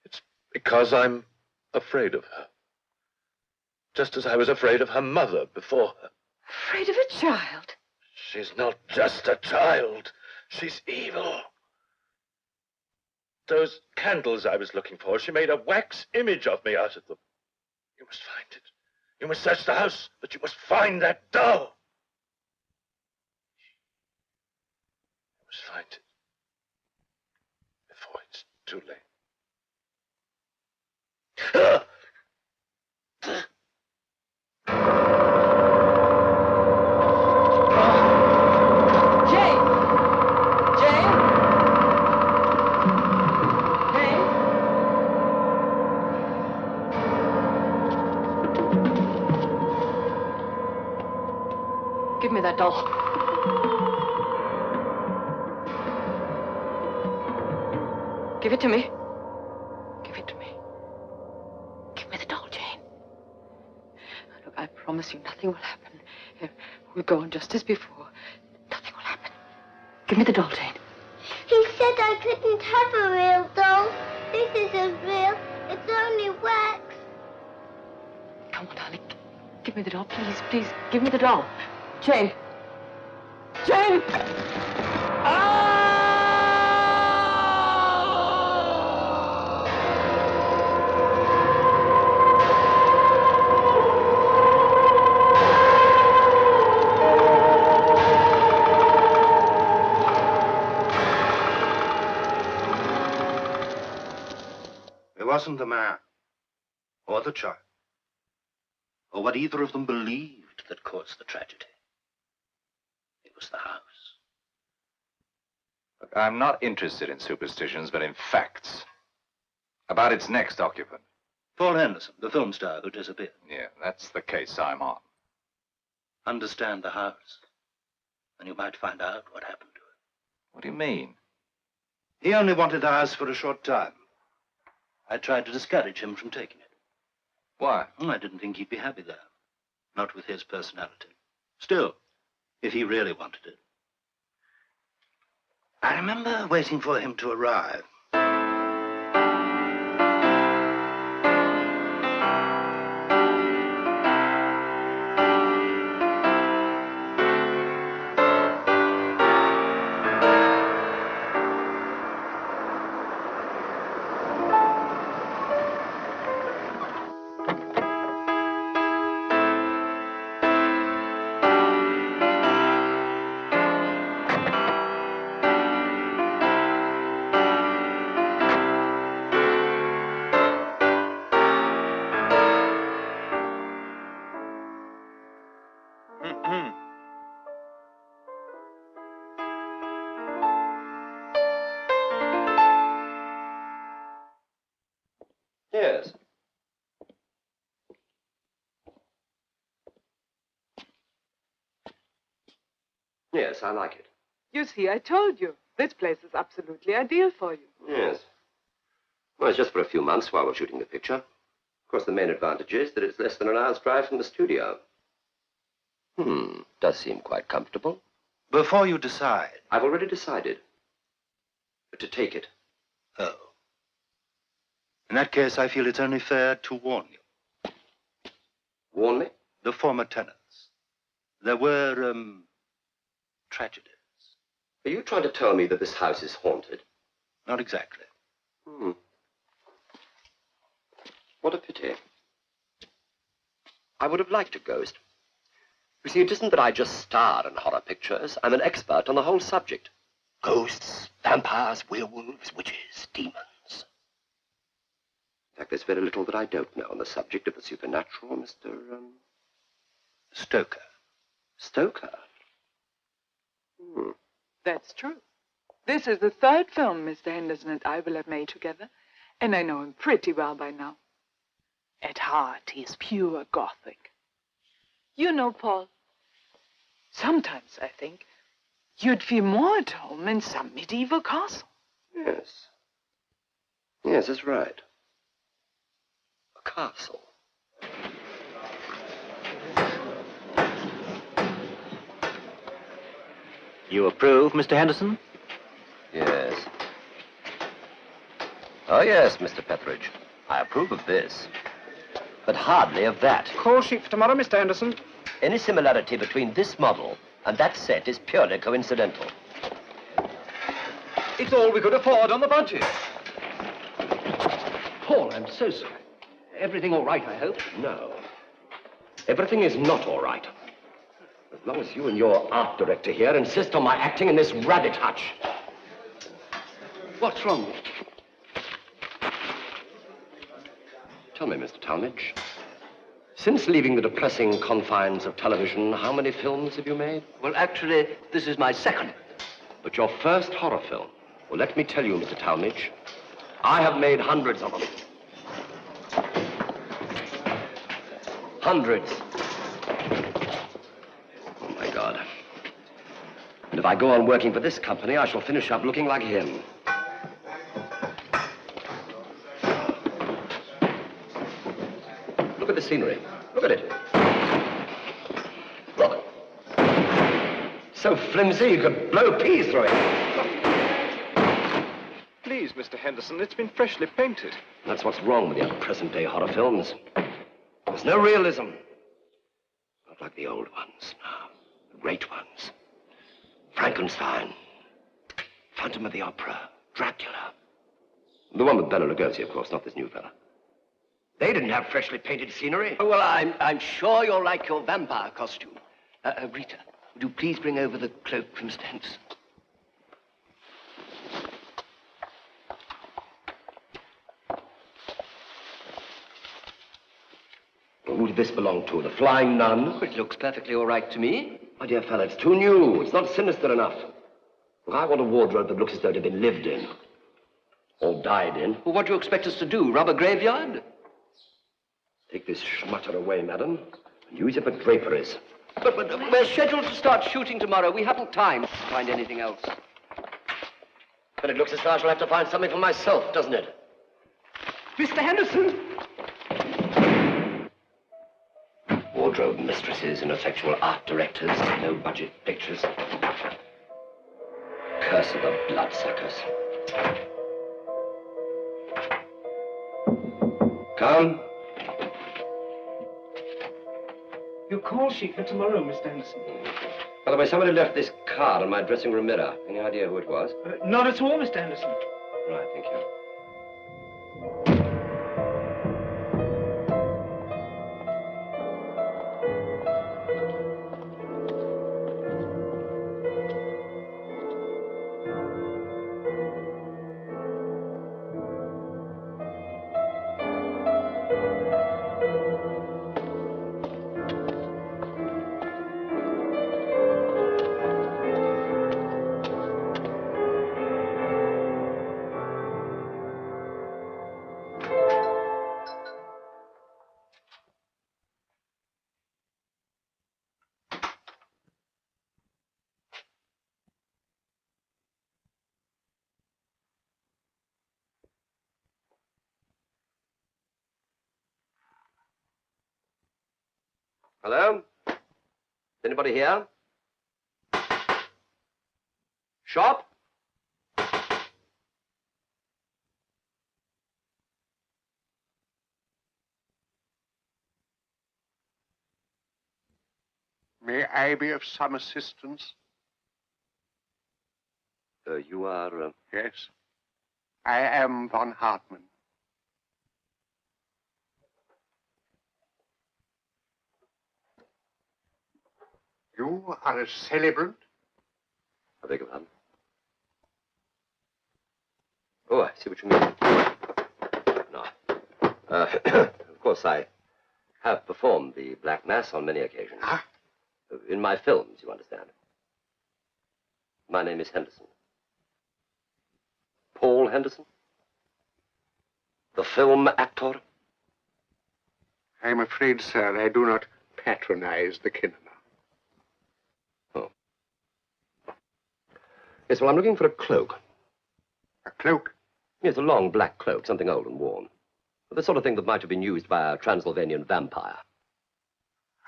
It's because I'm afraid of her. Just as I was afraid of her mother before her. Afraid of a child? She's not just a child. She's evil. Those candles I was looking for, she made a wax image of me out of them. You must find it. You must search the house, but you must find that doll. You must find it before it's too late. Give me that doll. Give it to me. Give it to me. Give me the doll, Jane. Look, I promise you nothing will happen. We'll go on just as before. Nothing will happen. Give me the doll, Jane. He said I couldn't have a real doll. This isn't real. It's only wax. Oh, darling, give me the doll, please, please. Give me the doll. Jane. Jane! It wasn't the man, or the child, or what either of them believed that caused the tragedy. It was the house. Look, I'm not interested in superstitions, but in facts. About its next occupant. Paul Henderson, the film star who disappeared. Yeah, that's the case I'm on. Understand the house, and you might find out what happened to it. What do you mean? He only wanted the house for a short time. I tried to discourage him from taking it. Why? I didn't think he'd be happy there. Not with his personality. Still, if he really wanted it. I remember waiting for him to arrive. Yes. Yes, I like it. You see, I told you. This place is absolutely ideal for you. Yes. Well, it's just for a few months while we're shooting the picture. Of course, the main advantage is that it's less than an hour's drive from the studio. Does seem quite comfortable. Before you decide. I've already decided. To take it. Oh. In that case, I feel it's only fair to warn you. Warn me? The former tenants. There were, tragedies. Are you trying to tell me that this house is haunted? Not exactly. What a pity. I would have liked a ghost. You see, it isn't that I just star in horror pictures. I'm an expert on the whole subject. Ghosts, vampires, werewolves, witches, demons. In fact, there's very little that I don't know on the subject of the supernatural, Mr. Stoker. Stoker? That's true. This is the third film Mr. Henderson and I will have made together, and I know him pretty well by now. At heart, he's pure Gothic. You know, Paul, sometimes I think you'd feel more at home in some medieval castle. Yes. Yes, that's right. A castle. You approve, Mr. Henderson? Yes. Oh, yes, Mr. Petheridge. I approve of this. But hardly of that. Call sheet for tomorrow, Mr. Henderson. Any similarity between this model and that set is purely coincidental. It's all we could afford on the budget. Paul, I'm so sorry. Everything all right, I hope? No. Everything is not all right. As long as you and your art director here insist on my acting in this rabbit hutch. What's wrong? Tell me, Mr. Talmadge, since leaving the depressing confines of television, how many films have you made? Well, actually, this is my second. But your first horror film. Well, let me tell you, Mr. Talmadge, I have made hundreds of them. Hundreds. Oh, my God. And if I go on working for this company, I shall finish up looking like him. Look at the scenery. Look at it. Look. So flimsy you could blow peas through it. Please, Mr. Henderson, it's been freshly painted. That's what's wrong with your present-day horror films. There's no realism. Not like the old ones, no. The great ones. Frankenstein, Phantom of the Opera, Dracula. The one with Bela Lugosi, of course, not this new fella. They didn't have freshly painted scenery. Oh, well, I'm sure you'll like your vampire costume. Rita, would you please bring over the cloak from Mr. Henderson? Who did this belong to? The Flying Nun? It looks perfectly all right to me. My dear fellow, it's too new. It's not sinister enough. Look, I want a wardrobe that looks as though it had been lived in. Or died in. Well, what do you expect us to do, rob a graveyard? Take this schmutter away, madam, and use it for draperies. But we're scheduled to start shooting tomorrow. We haven't time to find anything else. But it looks as though I shall have to find something for myself, doesn't it? Mr. Henderson! Wardrobe mistresses, ineffectual art directors, no-budget pictures. Curse of the bloodsuckers. Come. Your call sheet for tomorrow, Mr. Henderson. By the way, somebody left this card on my dressing room mirror. Any idea who it was? Not at all, Mr. Henderson. Right, thank you. Hello? Is anybody here? Shop? May I be of some assistance? You are... Yes. I am von Hartmann. You are a celebrant? I beg your pardon? Oh, I see what you mean. No. Of course, I have performed the Black Mass on many occasions. Ah? In my films, you understand. My name is Henderson. Paul Henderson. The film actor. I'm afraid, sir, I do not patronize the cinema. Yes, well, I'm looking for a cloak. A cloak? Yes, a long black cloak, something old and worn. The sort of thing that might have been used by a Transylvanian vampire.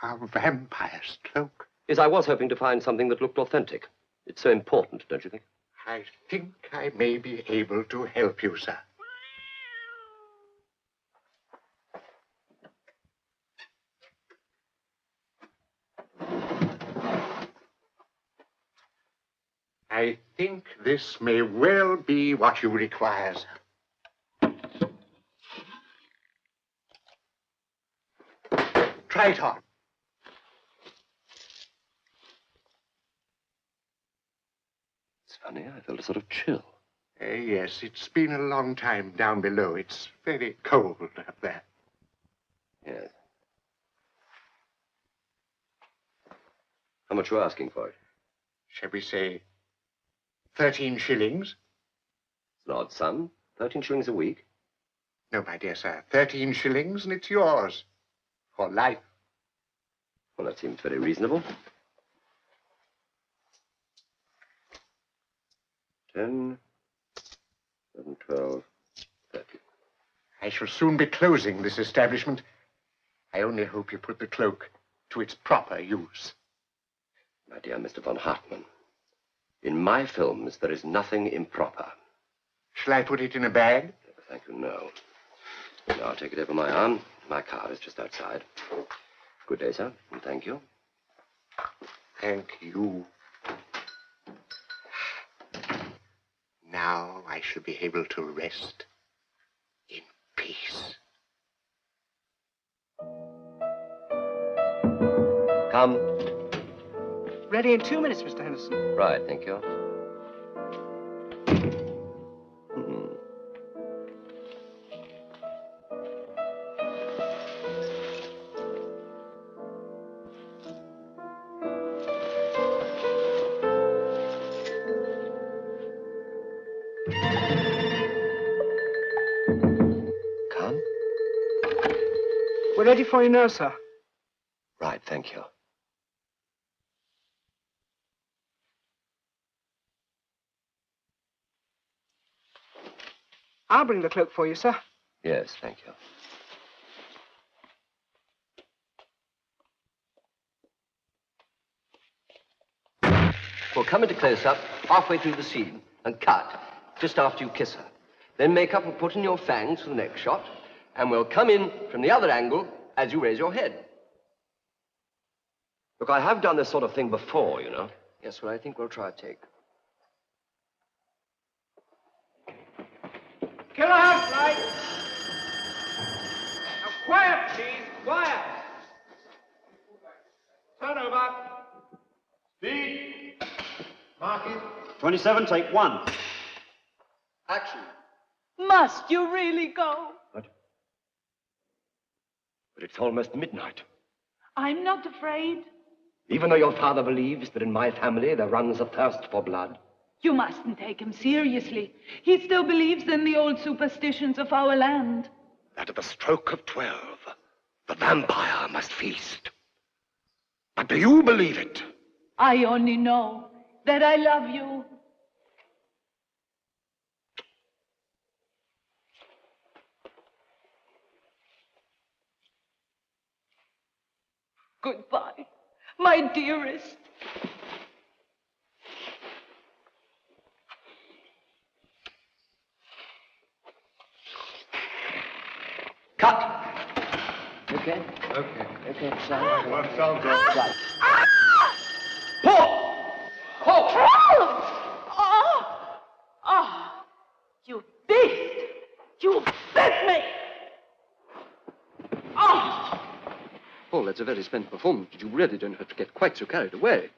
A vampire's cloak? Yes, I was hoping to find something that looked authentic. It's so important, don't you think? I think I may be able to help you, sir. I think this may well be what you require, sir. Try it on. It's funny, I felt a sort of chill. Yes, it's been a long time down below. It's very cold up there. Yes. How much are you asking for it? Shall we say 13 shillings? It's an odd sum. 13 shillings a week. No, my dear sir. 13 shillings and it's yours. For life. Well, that seems very reasonable. 10, 11, 12, 13. I shall soon be closing this establishment. I only hope you put the cloak to its proper use. My dear Mr. von Hartmann, in my films, there is nothing improper. Shall I put it in a bag? Thank you, no. Now, I'll take it over my arm. My car is just outside. Good day, sir, and thank you. Thank you. Now I shall be able to rest in peace. Come. Ready in 2 minutes, Mr. Henderson. Right, thank you. Come. We're ready for you now, sir. Right, thank you. I'll bring the cloak for you, sir. Yes, thank you. Well, come into close-up halfway through the scene and cut just after you kiss her. Then make up and put in your fangs for the next shot, and we'll come in from the other angle as you raise your head. Look, I have done this sort of thing before, you know. Yes, well, I think we'll try a take. Killer house light. Now, quiet, please. Quiet. Turn over. Speed. Mark it. 27, take 1. Action. Must you really go? But it's almost midnight. I'm not afraid. Even though your father believes that in my family there runs a thirst for blood. You mustn't take him seriously. He still believes in the old superstitions of our land. That at the stroke of 12, the vampire must feast. But do you believe it? I only know that I love you. Goodbye, my dearest. Cut. Okay? Okay. Okay, son. One sound Right. Pull! Pull! Oh! Oh! You beast! You bit me! Oh! Paul, that's a very splendid performance, but you really don't have to get quite so carried away.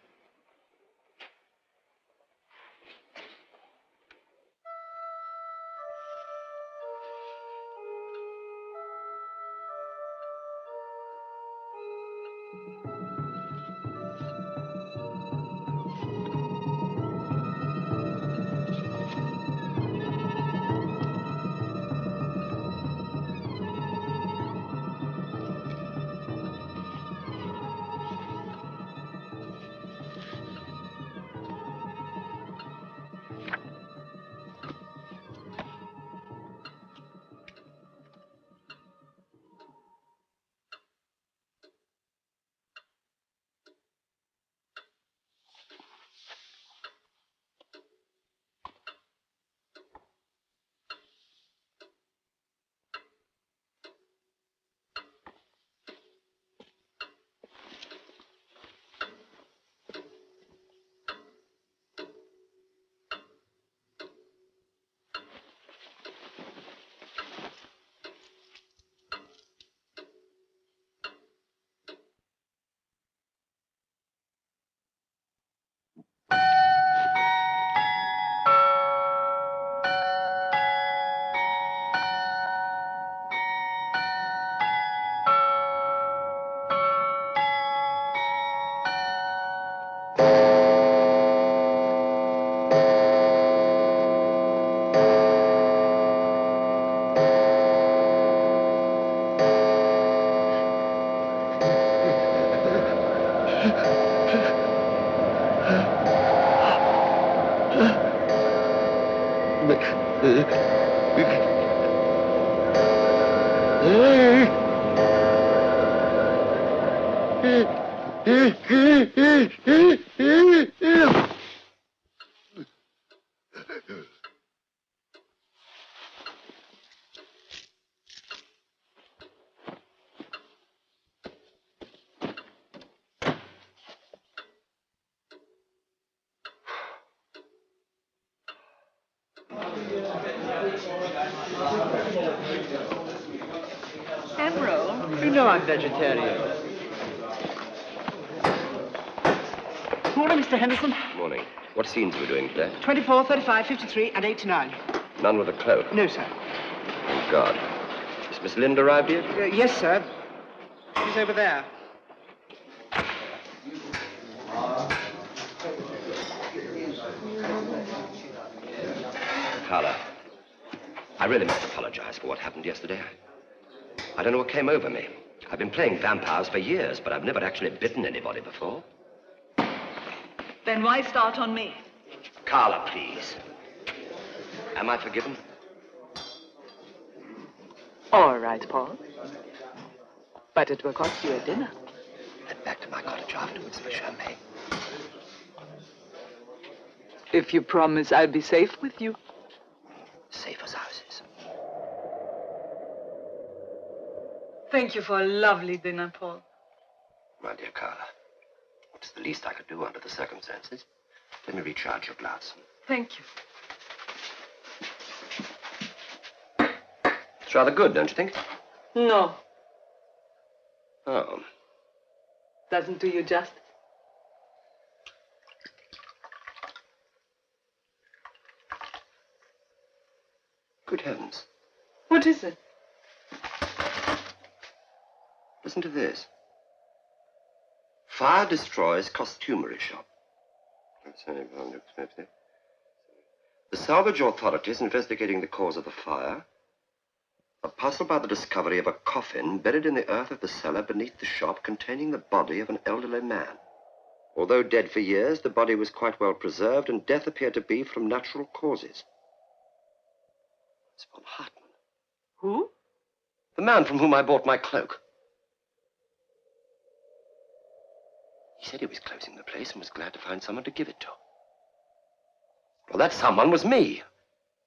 You know I'm vegetarian. Morning, Mr. Henderson. Morning. What scenes are we doing today? 24, 35, 53, and 89. None with a cloak? No, sir. Thank God. Has Miss Lind arrived yet? Yes, sir. She's over there. Carla, I really must apologize for what happened yesterday. I don't know what came over me. I've been playing vampires for years, but I've never actually bitten anybody before. Then why start on me? Carla, please. Am I forgiven? All right, Paul. But it will cost you a dinner. Head back to my cottage afterwards for champagne. If you promise I'll be safe with you. Safe as houses. Thank you for a lovely dinner, Paul. My dear Carla, it's the least I could do under the circumstances. Let me recharge your glass. Thank you. It's rather good, don't you think? No, Oh. doesn't do you justice. Good heavens. What is it? Listen to this. Fire destroys costumery shop. The salvage authorities investigating the cause of the fire are puzzled by the discovery of a coffin buried in the earth of the cellar beneath the shop containing the body of an elderly man. Although dead for years, the body was quite well preserved and death appeared to be from natural causes. It's von Hartmann. Who? The man from whom I bought my cloak. He said he was closing the place and was glad to find someone to give it to. Well, that someone was me.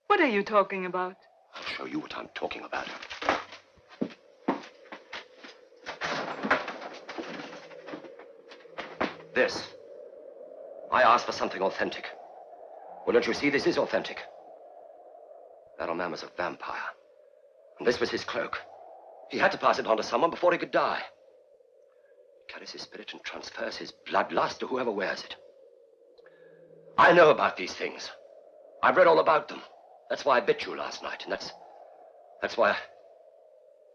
What are you talking about? I'll show you what I'm talking about. This. I asked for something authentic. Well, don't you see, this is authentic. That old man was a vampire. And this was his cloak. He had to pass it on to someone before he could die. He carries his spirit and transfers his bloodlust to whoever wears it. I know about these things. I've read all about them. That's why I bit you last night, and that's why I...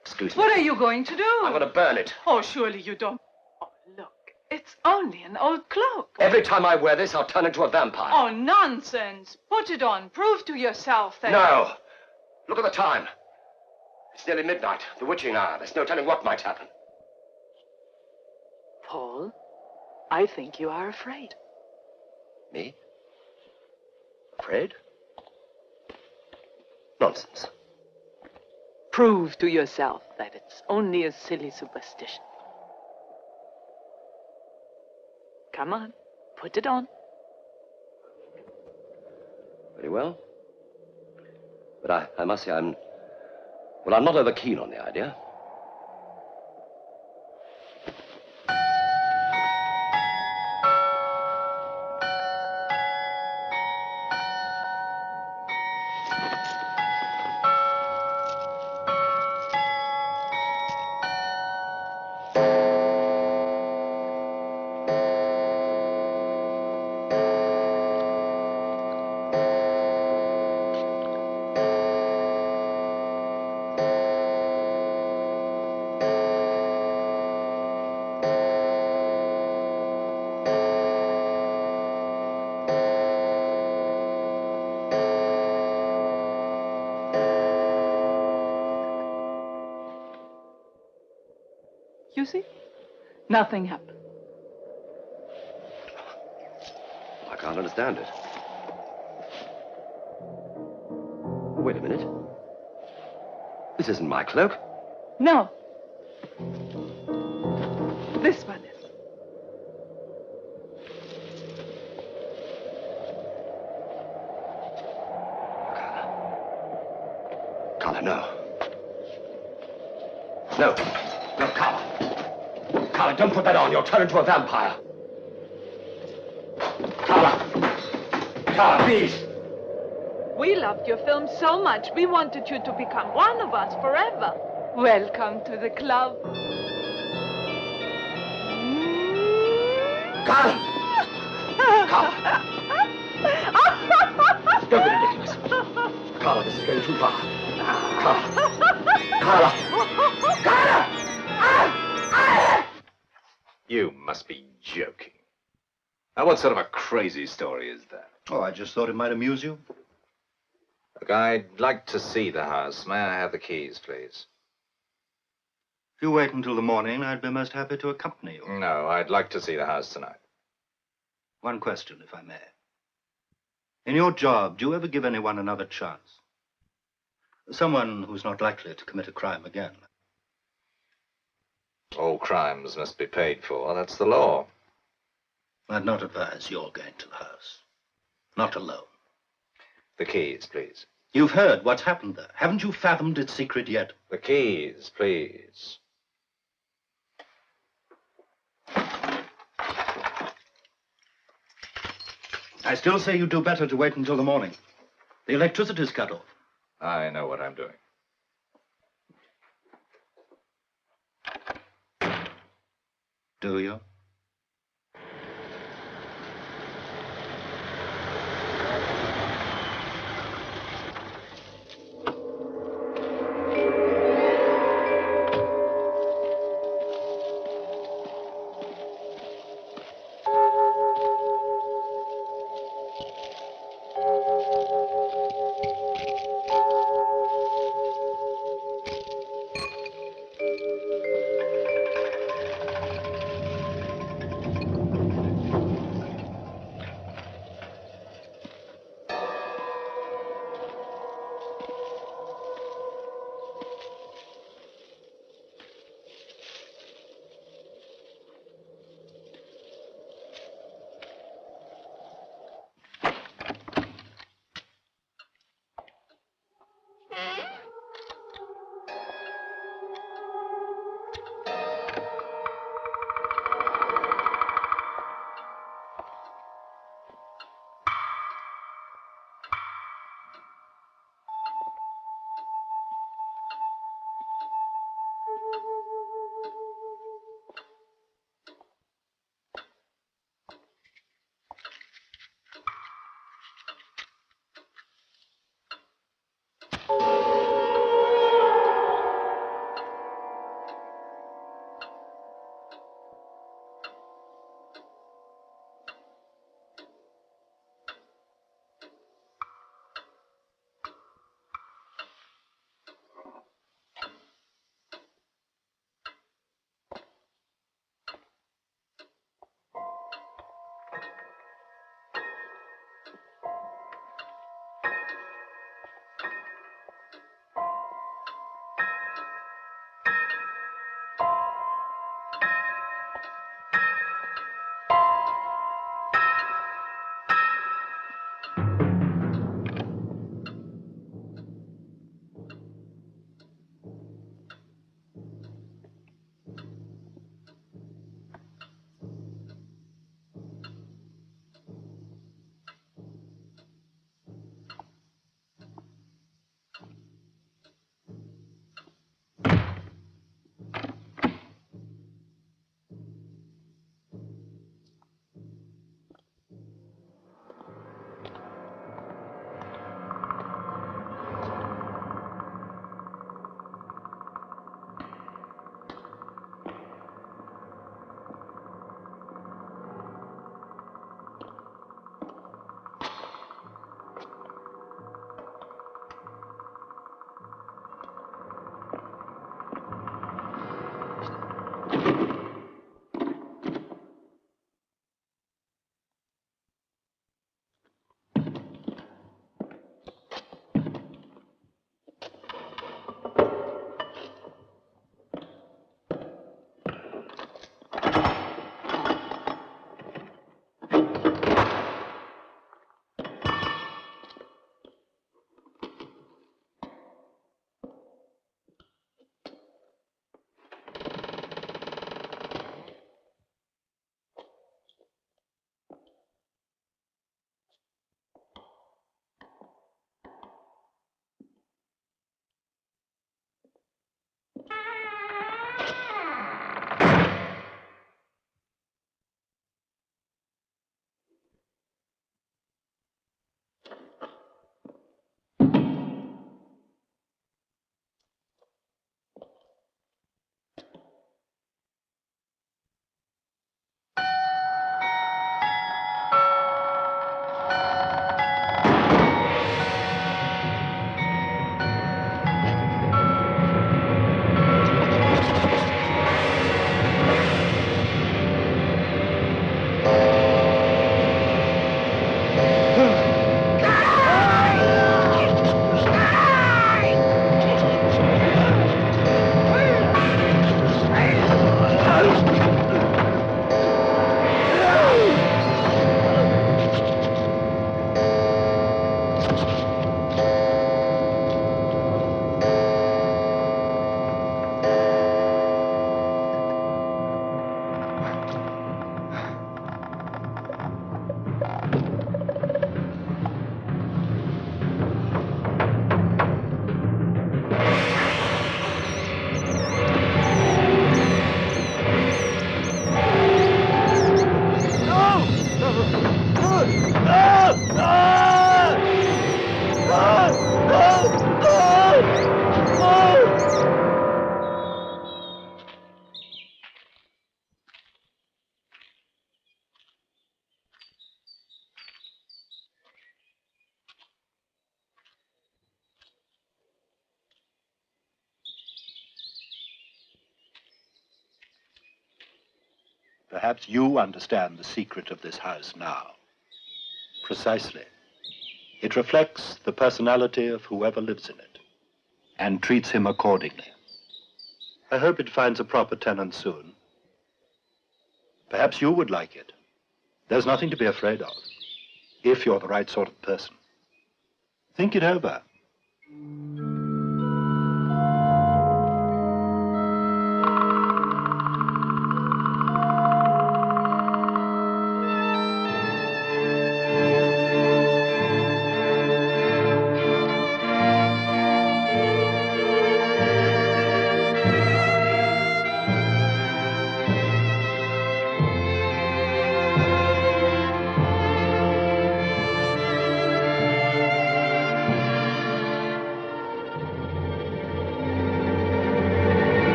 Excuse me. What are you going to do? I'm going to burn it. Oh, surely you don't. Oh, look, it's only an old cloak. Every time I wear this, I'll turn into a vampire. Oh, nonsense. Put it on. Prove to yourself that... No. Look at the time. It's nearly midnight, the witching hour. There's no telling what might happen. Paul, I think you are afraid. Me? Afraid? Nonsense. Prove to yourself that it's only a silly superstition. Come on, put it on. Very well. But I must say I'm not over keen on the idea. You see? Nothing happened. I can't understand it. Wait a minute. This isn't my cloak. No. This one is. Carla, no. No. No, Carla. Carla, don't put that on. You'll turn into a vampire. Carla. Carla, please. We loved your film so much, we wanted you to become one of us forever. Welcome to the club. Carla! Carla! Don't be ridiculous. Carla, this is going too far. Carla! Carla! Carla! You must be joking. Now, what sort of a crazy story is that? Oh, I just thought it might amuse you. Look, I'd like to see the house. May I have the keys, please? If you wait until the morning, I'd be most happy to accompany you. No, I'd like to see the house tonight. One question, if I may. In your job, do you ever give anyone another chance? Someone who's not likely to commit a crime again. All crimes must be paid for. That's the law. I'd not advise your going to the house. Not alone. The keys, please. You've heard what's happened there. Haven't you fathomed its secret yet? The keys, please. I still say you do better to wait until the morning. The electricity's cut off. I know what I'm doing. Do you? Perhaps you understand the secret of this house now. Precisely. It reflects the personality of whoever lives in it and treats him accordingly. I hope it finds a proper tenant soon. Perhaps you would like it. There's nothing to be afraid of, if you're the right sort of person. Think it over.